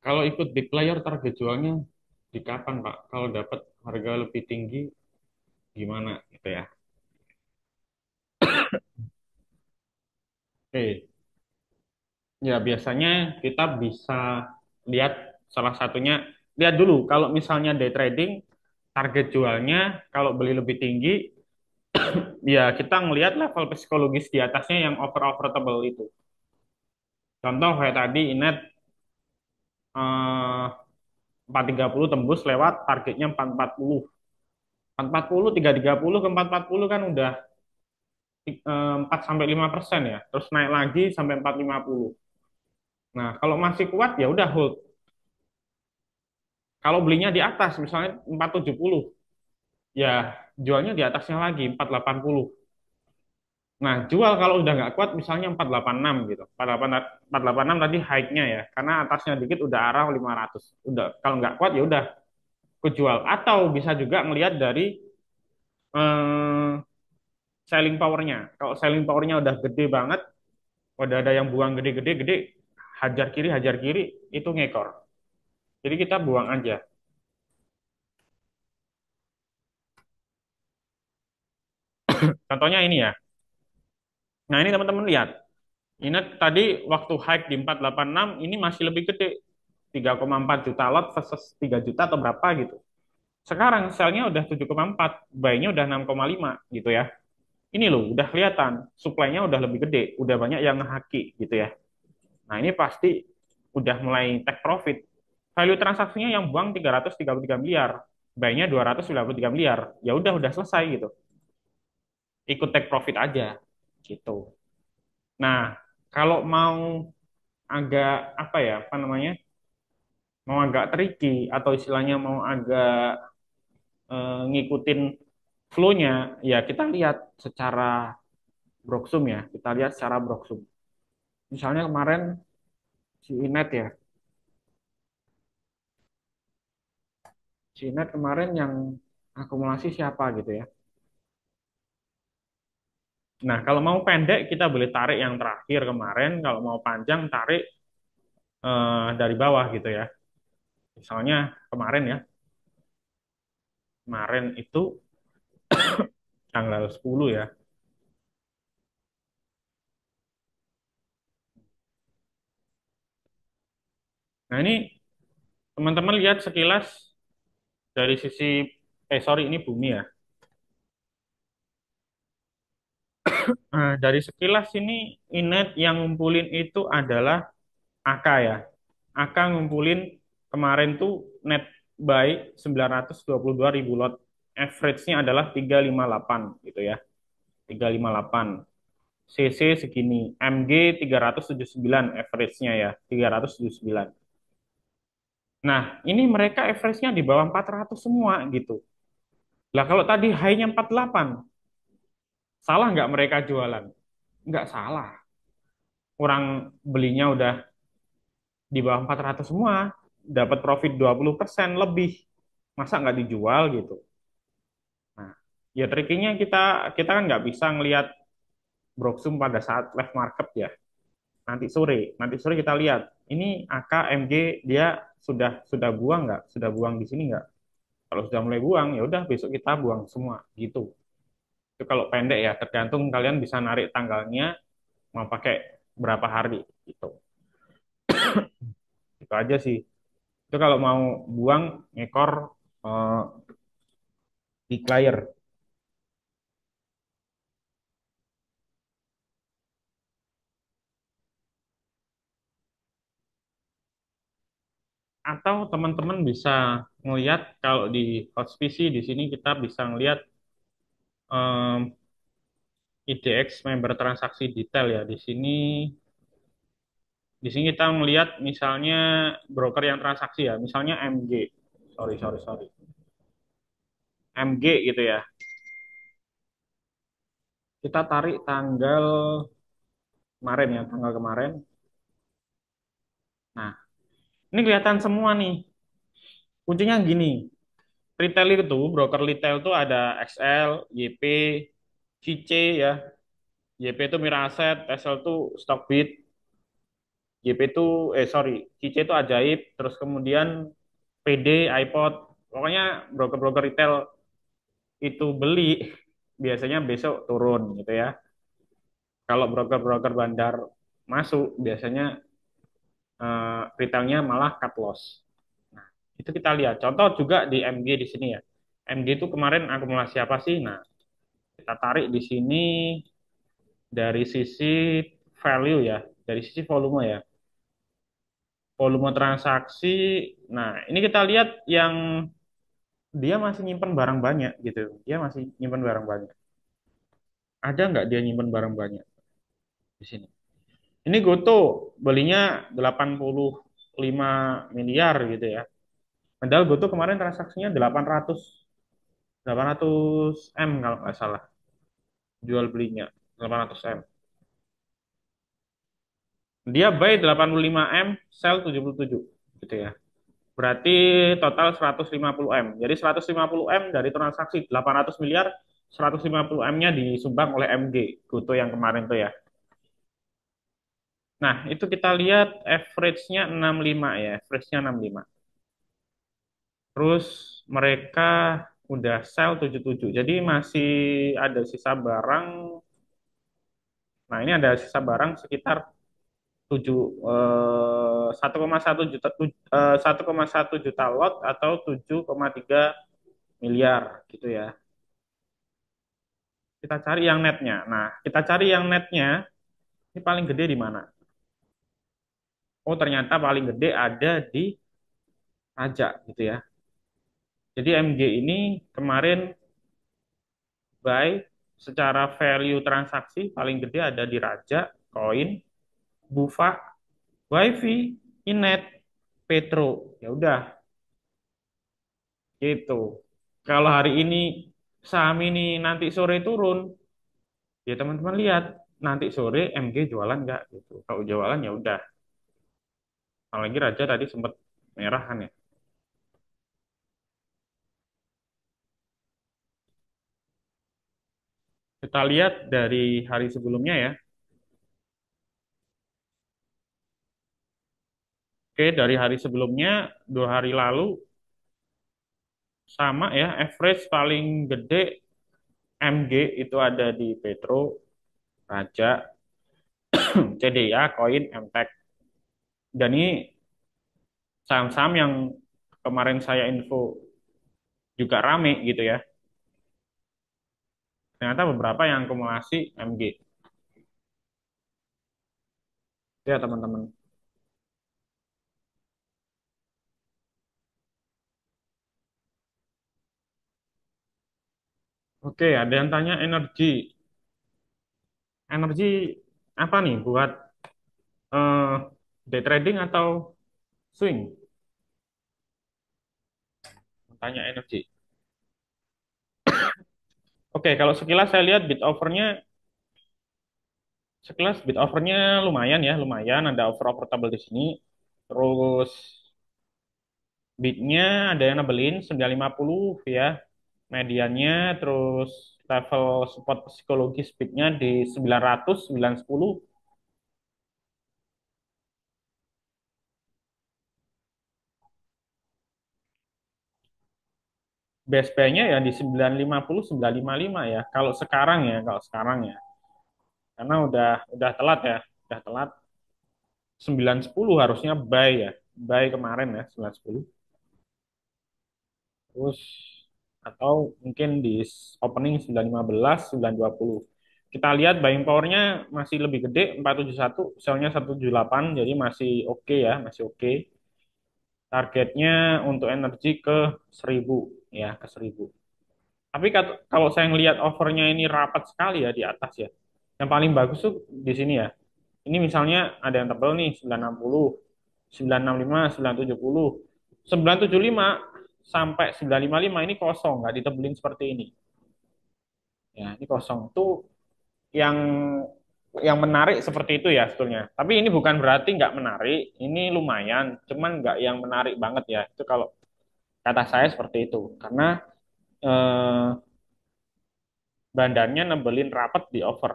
Kalau ikut big player target jualnya di kapan, Pak? Kalau dapat harga lebih tinggi gimana gitu ya. Oke. Ya, biasanya kita bisa lihat salah satunya, lihat dulu kalau misalnya day trading, target jualnya kalau beli lebih tinggi, ya kita ngelihat level psikologis di atasnya yang over-overable itu. Contoh kayak tadi Inet 430 tembus lewat targetnya 440. 440, 330 ke 440 kan udah 4 sampai 5% ya. Terus naik lagi sampai 450. Nah, kalau masih kuat ya udah hold. Kalau belinya di atas misalnya 470, ya jualnya di atasnya lagi 480. Nah, jual kalau udah nggak kuat misalnya 486 gitu. 486 tadi high-nya ya, karena atasnya dikit udah arah 500. Udah kalau nggak kuat ya udah kujual. Atau bisa juga ngelihat dari eh, selling power-nya. Kalau selling power-nya udah gede banget, udah ada yang buang gede-gede gede, hajar kiri itu ngekor. Jadi kita buang aja. Contohnya ini ya. Nah, ini teman-teman lihat. Ingat tadi waktu hike di 486 ini masih lebih gede. 3,4 juta lot versus 3 juta atau berapa gitu. Sekarang selnya udah 7,4, buy-nya udah 6,5 gitu ya. Ini loh, udah kelihatan. Supply-nya udah lebih gede, udah banyak yang ngehaki gitu ya. Nah, ini pasti udah mulai take profit. Value transaksinya yang buang 333 miliar, buy-nya 293 miliar. Ya udah selesai gitu. Ikut take profit aja gitu. Nah, kalau mau agak apa ya, apa namanya? Mau agak tricky atau istilahnya mau agak ngikutin flow-nya, ya kita lihat secara Broksum ya, kita lihat secara Broksum. Misalnya kemarin si Inet ya, si Inet kemarin yang akumulasi siapa gitu ya. Nah, kalau mau pendek kita boleh tarik yang terakhir kemarin, kalau mau panjang tarik dari bawah gitu ya. Misalnya kemarin ya, kemarin itu tanggal 10 ya. Nah, ini teman-teman lihat sekilas dari sisi sorry ini bumi ya. Nah, dari sekilas ini Inet yang ngumpulin itu adalah AK ya. AK ngumpulin kemarin tuh net buy 922 ribu lot. Average-nya adalah 358 gitu ya. 358. CC segini. MG 379 average-nya ya. 379. Nah, ini mereka average-nya di bawah 400 semua gitu. Lah kalau tadi high-nya 48, salah nggak mereka jualan? Nggak salah. Orang belinya udah di bawah 400 semua, dapat profit 20% lebih. Masa nggak dijual gitu? Nah, ya triknya kita kita kan nggak bisa ngelihat Broksum pada saat live market ya. Nanti sore kita lihat. Ini AK MG dia sudah buang nggak? Sudah buang di sini nggak? Kalau sudah mulai buang, ya udah besok kita buang semua gitu. Itu kalau pendek ya, tergantung kalian bisa narik tanggalnya mau pakai berapa hari gitu. Itu aja sih. Itu kalau mau buang ngekor eh, declare atau teman-teman bisa ngelihat kalau di Hotspeed di sini kita bisa ngelihat em, IDX member transaksi detail ya. Di sini kita melihat misalnya broker yang transaksi ya, misalnya MG. Sorry, sorry, sorry. MG gitu ya. Kita tarik tanggal kemarin ya, tanggal kemarin. Nah, ini kelihatan semua nih. Kuncinya gini, retail itu, broker retail itu ada XL, YP, CC ya. YP itu Miraset, SL itu Stockbit, YP itu, sorry, CC itu Ajaib, terus kemudian PD, iPod. Pokoknya broker-broker retail itu beli, biasanya besok turun gitu ya. Kalau broker-broker bandar masuk, biasanya retailnya malah cut loss. Nah, itu kita lihat. Contoh juga di MG di sini ya. MG itu kemarin akumulasi apa sih? Nah, kita tarik di sini dari sisi value ya, dari sisi volume ya. Volume transaksi. Nah, ini kita lihat yang dia masih nyimpen barang banyak gitu. Dia masih nyimpen barang banyak. Ada nggak dia nyimpen barang banyak di sini? Ini Goto belinya 85 miliar gitu ya. Padahal Goto kemarin transaksinya 800 M kalau nggak salah jual belinya 800 M. Dia buy 85 M, sell 77 gitu ya. Berarti total 150 M. Jadi 150 M dari transaksi 800 miliar, 150 M-nya disumbang oleh MG, Goto yang kemarin tuh ya. Nah, itu kita lihat average-nya 65 ya, average-nya 65. Terus mereka udah sell 77. Jadi masih ada sisa barang. Nah, ini ada sisa barang sekitar 1,1 juta 1,1 juta lot atau 7,3 miliar gitu ya. Kita cari yang netnya. Nah, kita cari yang netnya. Ini paling gede di mana? Oh, ternyata paling gede ada di Raja gitu ya. Jadi MG ini kemarin buy secara value transaksi paling gede ada di Raja, Koin, Bufa, WiFi, Inet, Petro. Ya udah gitu. Kalau hari ini saham ini nanti sore turun, ya teman-teman lihat nanti sore MG jualan nggak gitu. Kalau jualan ya udah. Apalagi Raja tadi sempat merah kan ya. Kita lihat dari hari sebelumnya ya. Oke, dari hari sebelumnya 2 hari lalu sama ya, average paling gede MG itu ada di Petro, Raja, CDA, Koin, MTEK. Dan ini saham-saham yang kemarin saya info juga rame gitu ya. Ternyata beberapa yang akumulasi MG. Ya teman-teman. Oke, ada yang tanya energi. Energi apa nih buat eh, day trading atau swing? Tanya energi. Oke, kalau sekilas saya lihat bid overnya lumayan ya, lumayan ada over overtable di sini. Terus bidnya ada yang nebelin 950 ya, mediannya, terus level support psikologis bidnya di 900, 910. BSP-nya ya di 950, 955 ya. Kalau sekarang ya. Karena udah telat ya, udah telat 910 harusnya buy ya. Buy kemarin ya 910. Terus atau mungkin di opening 915, 920. Kita lihat buying powernya masih lebih gede 471, sell-nya 178, jadi masih oke ya, masih oke. Targetnya untuk energi ke 1000 ya, ke 1000. Tapi kalau saya ngelihat overnya ini rapat sekali ya di atas ya. Yang paling bagus tuh di sini ya. Ini misalnya ada yang tebal nih 960, 965, 970, 975 sampai 955 ini kosong, nggak ditebelin seperti ini. Ya, ini kosong. Tuh yang menarik seperti itu ya sebetulnya. Tapi ini bukan berarti nggak menarik. Ini lumayan, cuman nggak yang menarik banget ya. Itu kalau kata saya seperti itu. Karena eh, bandarnya nebelin rapet di over.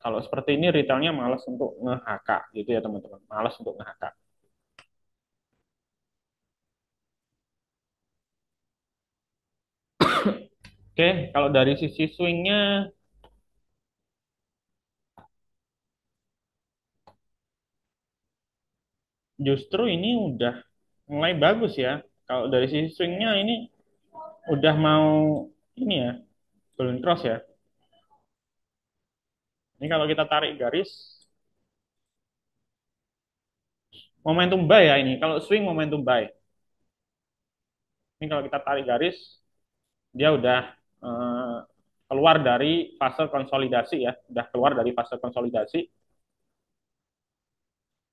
Kalau seperti ini retailnya malas untuk nge-HK gitu ya teman-teman. Malas untuk nge-HK. Oke, kalau dari sisi swingnya justru ini udah mulai bagus ya. Kalau dari sisi swingnya ini udah mau ini ya, golden cross ya. Ini kalau kita tarik garis, momentum buy ya ini. Kalau swing momentum buy. Ini kalau kita tarik garis, dia udah eh, keluar dari fase konsolidasi ya. Udah keluar dari fase konsolidasi,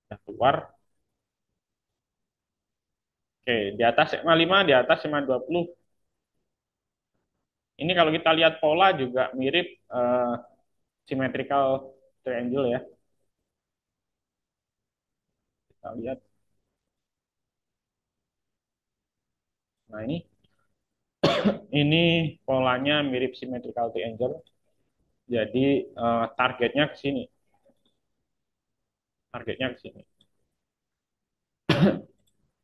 udah keluar. Oke, di atas SMA 5, di atas SMA 20. Ini kalau kita lihat pola juga mirip symmetrical triangle ya. Kita lihat. Nah, ini polanya mirip symmetrical triangle. Jadi targetnya ke sini. Targetnya ke sini.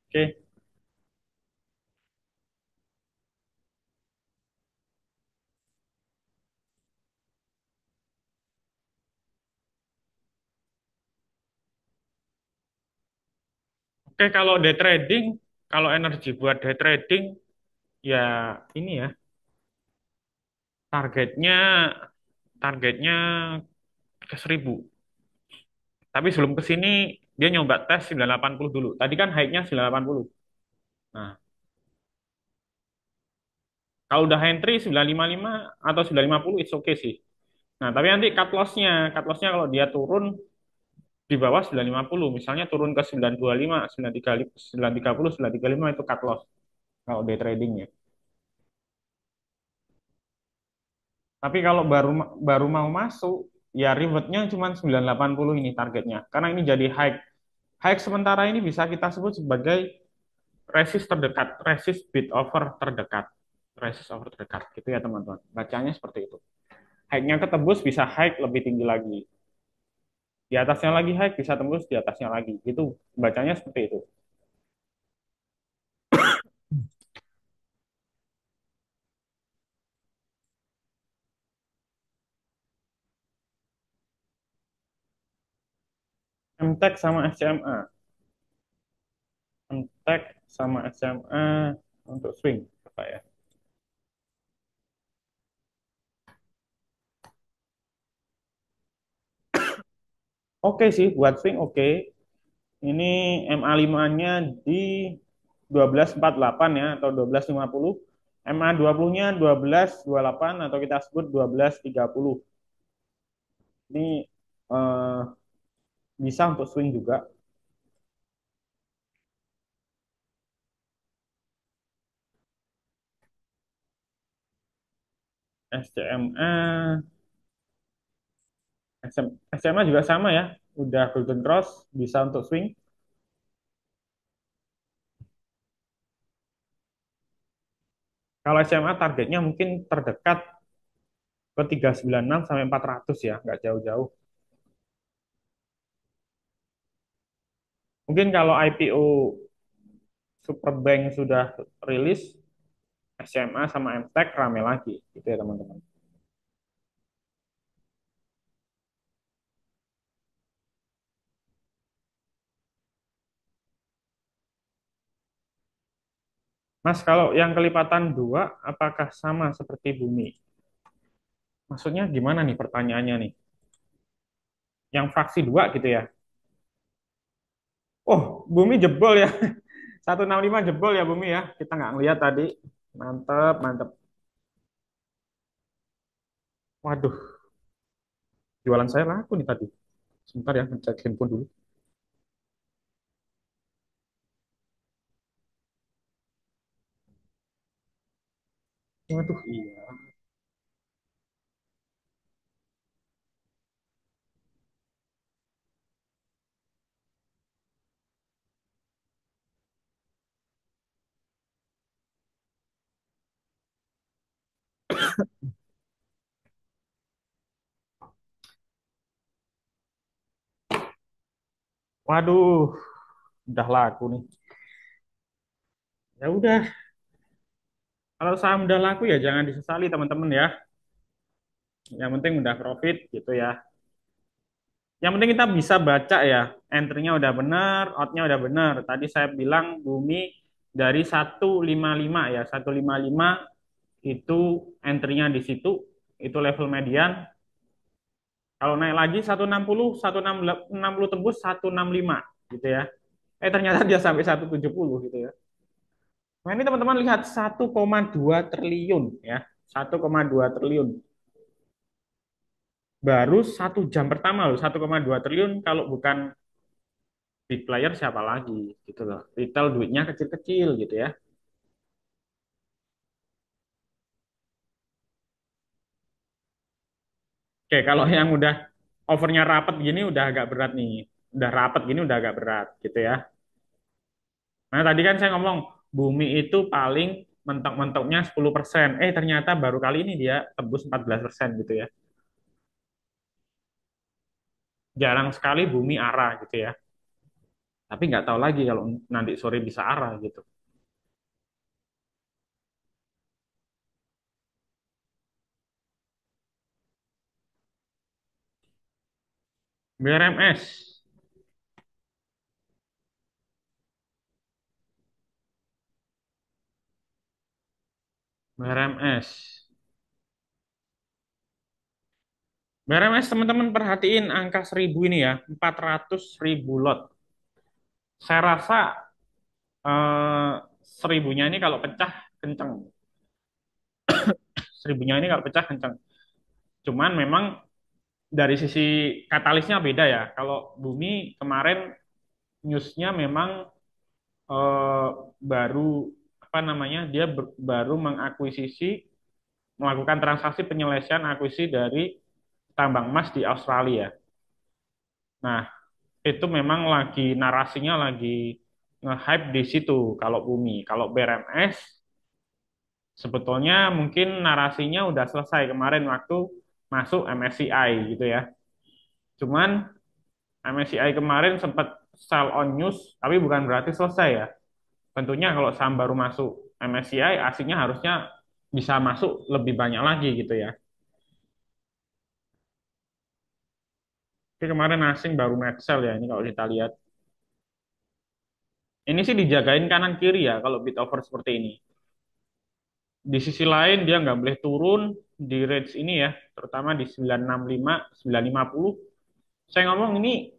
Oke. Oke, kalau day trading, kalau energi buat day trading ya ini ya, targetnya targetnya ke 1000. Tapi sebelum ke sini dia nyoba tes 980 dulu. Tadi kan high-nya 980. Nah, kalau udah entry 955 atau 950 it's okay sih. Nah, tapi nanti cut loss-nya kalau dia turun di bawah 950, misalnya turun ke 925, 930, 930, 935 itu cut loss kalau day trading ya. Tapi kalau baru baru mau masuk, ya rewardnya cuma 980 ini targetnya. Karena ini jadi high. High sementara ini bisa kita sebut sebagai resist terdekat, resist bid offer terdekat. Resist over terdekat, gitu ya teman-teman. Bacanya seperti itu. High-nya ketembus bisa high lebih tinggi lagi. Di atasnya lagi high bisa tembus di atasnya lagi. Itu bacanya seperti itu. MTEK sama SMA. MTEK sama SMA untuk swing, Pak ya. Oke sih, buat swing oke. Ini MA5-nya di 1248 ya, atau 1250. MA20-nya 1228 atau kita sebut 1230. Ini eh, bisa untuk swing juga. SCMA, SMA juga sama ya. Udah Golden Cross, bisa untuk swing. Kalau SMA targetnya mungkin terdekat ke 396 sampai 400 ya, nggak jauh-jauh. Mungkin kalau IPO Superbank sudah rilis, SMA sama MTEK rame lagi, gitu ya teman-teman. Mas, kalau yang kelipatan dua, apakah sama seperti bumi? Maksudnya gimana nih pertanyaannya nih? Yang fraksi dua gitu ya? Oh, bumi jebol ya. 165 jebol ya bumi ya. Kita nggak ngeliat tadi. Mantep, mantep. Waduh, jualan saya laku nih tadi. Sebentar ya, ngecek handphone dulu. Waduh, iya. Waduh, udah laku nih. Ya udah, kalau saham udah laku ya jangan disesali teman-teman ya. Yang penting udah profit gitu ya. Yang penting kita bisa baca ya, entry-nya udah benar, out-nya udah benar. Tadi saya bilang bumi dari 155 ya, 155 itu entry-nya di situ, itu level median. Kalau naik lagi 160, 160 tembus 165 gitu ya. Ternyata dia sampai 170 gitu ya. Nah, ini teman-teman lihat 1,2 triliun ya. 1,2 triliun. Baru 1 jam pertama loh, 1,2 triliun kalau bukan big player siapa lagi gitu loh. Retail duitnya kecil-kecil gitu ya. Oke, kalau yang udah overnya rapet gini udah agak berat nih. Udah rapet gini udah agak berat gitu ya. Nah, tadi kan saya ngomong bumi itu paling mentok-mentoknya 10%. Ternyata baru kali ini dia tembus 14% gitu ya. Jarang sekali bumi arah gitu ya. Tapi nggak tahu lagi kalau nanti sore bisa arah gitu. BRMS. BRMS. BRMS teman-teman perhatiin angka 1000 ini ya. 400.000 lot. Saya rasa eh, seribunya ini kalau pecah kenceng. Seribunya ini kalau pecah kenceng. Cuman memang dari sisi katalisnya beda ya. Kalau bumi kemarin newsnya memang eh, baru apa namanya dia baru mengakuisisi melakukan transaksi penyelesaian akuisisi dari tambang emas di Australia. Nah, itu memang lagi narasinya lagi nge-hype di situ kalau bumi. Kalau BRMS sebetulnya mungkin narasinya udah selesai kemarin waktu masuk MSCI gitu ya. Cuman MSCI kemarin sempat sell on news, tapi bukan berarti selesai ya. Tentunya kalau saham baru masuk MSCI, aslinya harusnya bisa masuk lebih banyak lagi gitu ya. Tapi kemarin asing baru net sell ya ini kalau kita lihat. Ini sih dijagain kanan kiri ya kalau bid over seperti ini. Di sisi lain dia nggak boleh turun di range ini ya, terutama di 965, 950. Saya ngomong ini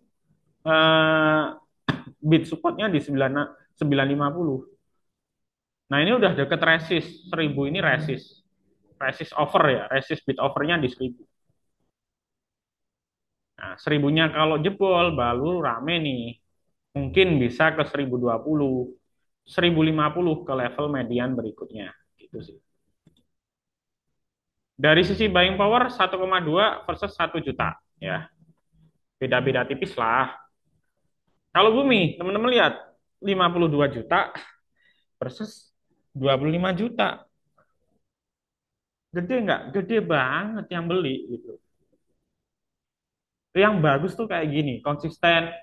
eh, bid supportnya di 950. Nah ini udah deket resist, 1000 ini resist. Resist over ya, resist bid overnya di 1000. Nah, 1000-nya kalau jebol baru rame nih. Mungkin bisa ke 1020, 1050 ke level median berikutnya. Gitu sih. Dari sisi buying power 1,2 versus 1 juta ya. Beda-beda tipis lah. Kalau bumi, teman-teman lihat 52 juta versus 25 juta. Gede nggak? Gede banget yang beli gitu. Yang bagus tuh kayak gini, konsisten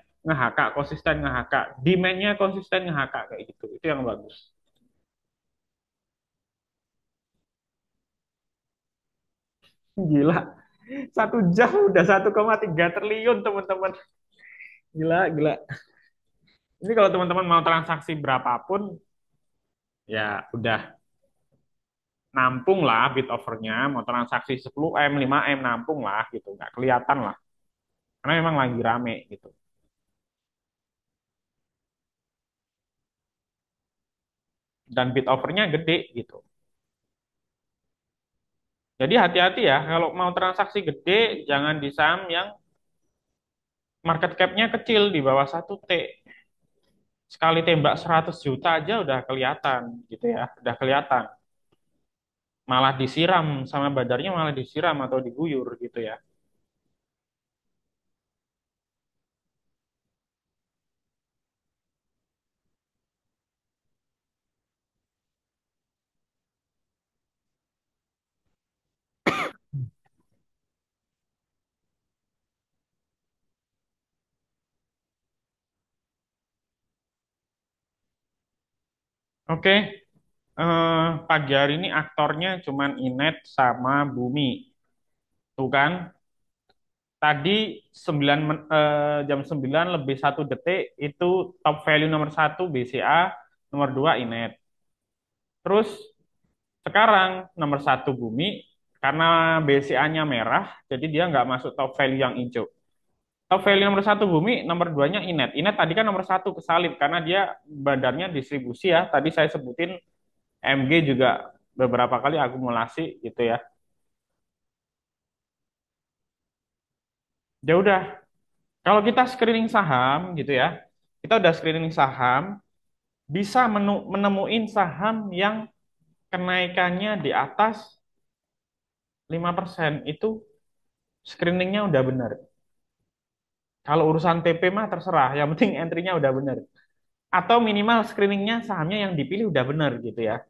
konsisten nge-HK, demand-nya konsisten nge-HK kayak gitu. Itu yang bagus. Gila, 1 jam udah 1,3 triliun teman-teman. Gila, gila. Ini kalau teman-teman mau transaksi berapapun, ya udah nampung lah bit overnya. Mau transaksi 10M, 5M nampung lah gitu. Nggak kelihatan lah. Karena memang lagi rame gitu. Dan bit overnya gede gitu. Jadi hati-hati ya, kalau mau transaksi gede, jangan di saham yang market cap-nya kecil di bawah 1T. Sekali tembak 100 juta aja udah kelihatan gitu ya, udah kelihatan. Malah disiram sama badarnya, malah disiram atau diguyur gitu ya. Oke, pagi hari ini aktornya cuman Inet sama Bumi. Tuh kan, tadi jam 9 lebih 1 detik itu top value nomor 1 BCA, nomor 2 Inet. Terus sekarang nomor 1 Bumi, karena BCA-nya merah, jadi dia nggak masuk top value yang hijau. Top value nomor 1 Bumi, nomor 2-nya Inet. Inet tadi kan nomor 1 kesalip karena dia badannya distribusi ya. Tadi saya sebutin MG juga beberapa kali akumulasi gitu ya. Ya udah, kalau kita screening saham gitu ya, kita udah screening saham, bisa menemuin saham yang kenaikannya di atas 5% itu screeningnya udah benar. Kalau urusan TP mah terserah, yang penting entry-nya udah benar. Atau minimal screeningnya sahamnya yang dipilih udah benar gitu ya.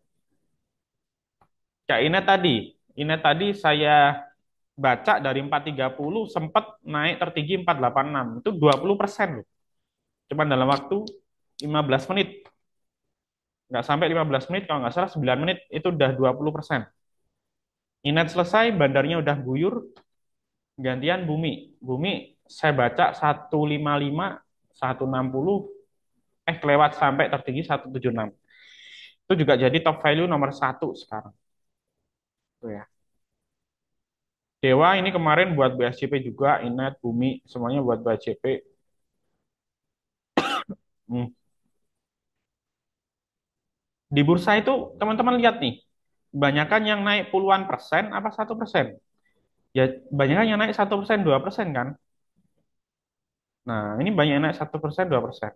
Kayak ini tadi saya baca dari 430 sempat naik tertinggi 486. Itu 20% loh. Cuma dalam waktu 15 menit. Nggak sampai 15 menit, kalau nggak salah 9 menit itu udah 20%. Inet selesai, bandarnya udah guyur, gantian Bumi. Bumi saya baca 155, 160, kelewat sampai tertinggi 176. Itu juga jadi top value nomor 1 sekarang. Tuh ya. Dewa ini kemarin buat BSCP juga, Inet, Bumi, semuanya buat BSCP. Hmm. Di bursa itu teman-teman lihat nih, banyakan yang naik puluhan persen apa 1%? Ya, banyakan yang naik 1%, 2% kan? Nah, ini banyak yang naik 1%, 2%.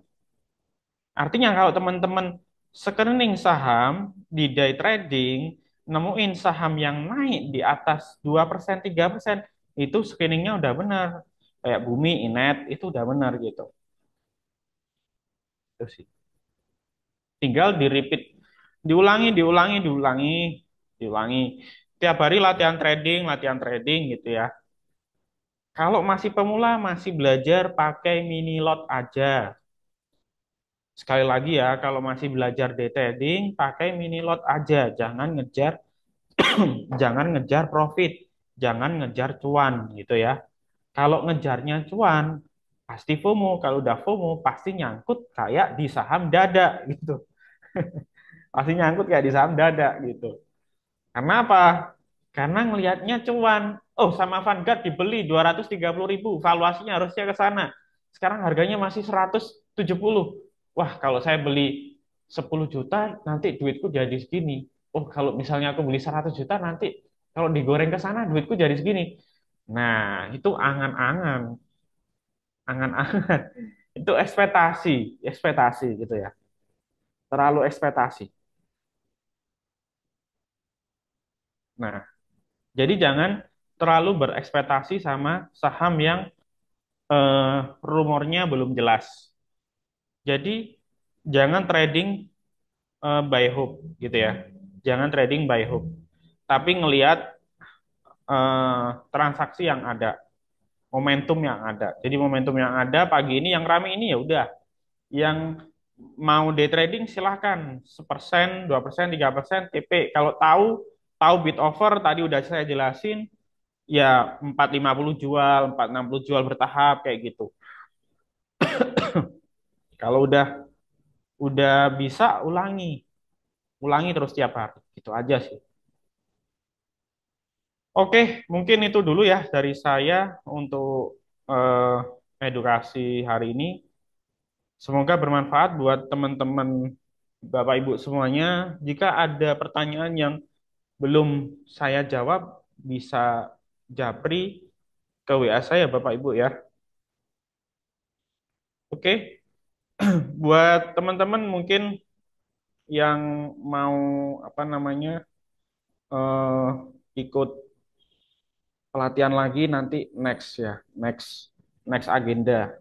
Artinya kalau teman-teman screening saham di day trading, nemuin saham yang naik di atas 2%, 3%, itu screeningnya udah benar. Kayak Bumi, Inet, itu udah benar gitu. Itu sih. Tinggal di repeat, diulangi, diulangi, diulangi, diulangi. Tiap hari latihan trading gitu ya. Kalau masih pemula, masih belajar pakai mini lot aja. Sekali lagi ya, kalau masih belajar day trading, pakai mini lot aja. Jangan jangan ngejar profit, jangan ngejar cuan gitu ya. Kalau ngejarnya cuan, pasti FOMO. Kalau udah FOMO, pasti nyangkut kayak di saham dada gitu. Pasti nyangkut kayak di saham dada gitu. Karena apa? Karena ngelihatnya cuan. Oh, sama Vanguard dibeli 230.000, valuasinya harusnya ke sana. Sekarang harganya masih 170. Wah, kalau saya beli 10 juta, nanti duitku jadi segini. Oh, kalau misalnya aku beli 100 juta, nanti kalau digoreng ke sana, duitku jadi segini. Nah, itu angan-angan, angan-angan. Itu ekspektasi, ekspektasi gitu ya. Terlalu ekspektasi. Nah, jadi jangan terlalu berekspektasi sama saham yang rumornya belum jelas. Jadi jangan trading by hope gitu ya. Jangan trading by hope. Tapi ngelihat transaksi yang ada, momentum yang ada. Jadi momentum yang ada pagi ini yang rame ini ya udah. Yang mau day trading silahkan 1%, 2%, 3% TP. Kalau tahu bid offer tadi udah saya jelasin ya 450 jual, 460 jual bertahap kayak gitu. Kalau udah bisa ulangi terus tiap hari. Gitu aja sih. Oke, mungkin itu dulu ya dari saya untuk eh, edukasi hari ini. Semoga bermanfaat buat teman-teman Bapak Ibu semuanya. Jika ada pertanyaan yang belum saya jawab, bisa japri ke WA saya Bapak Ibu ya. Oke, buat teman-teman mungkin yang mau apa namanya eh, ikut pelatihan lagi nanti next ya, next next agenda.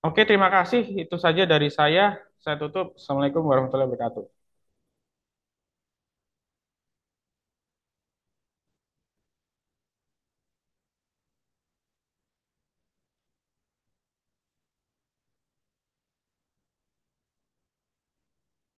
Oke, terima kasih. Itu saja dari saya. Saya tutup. Assalamualaikum warahmatullahi wabarakatuh.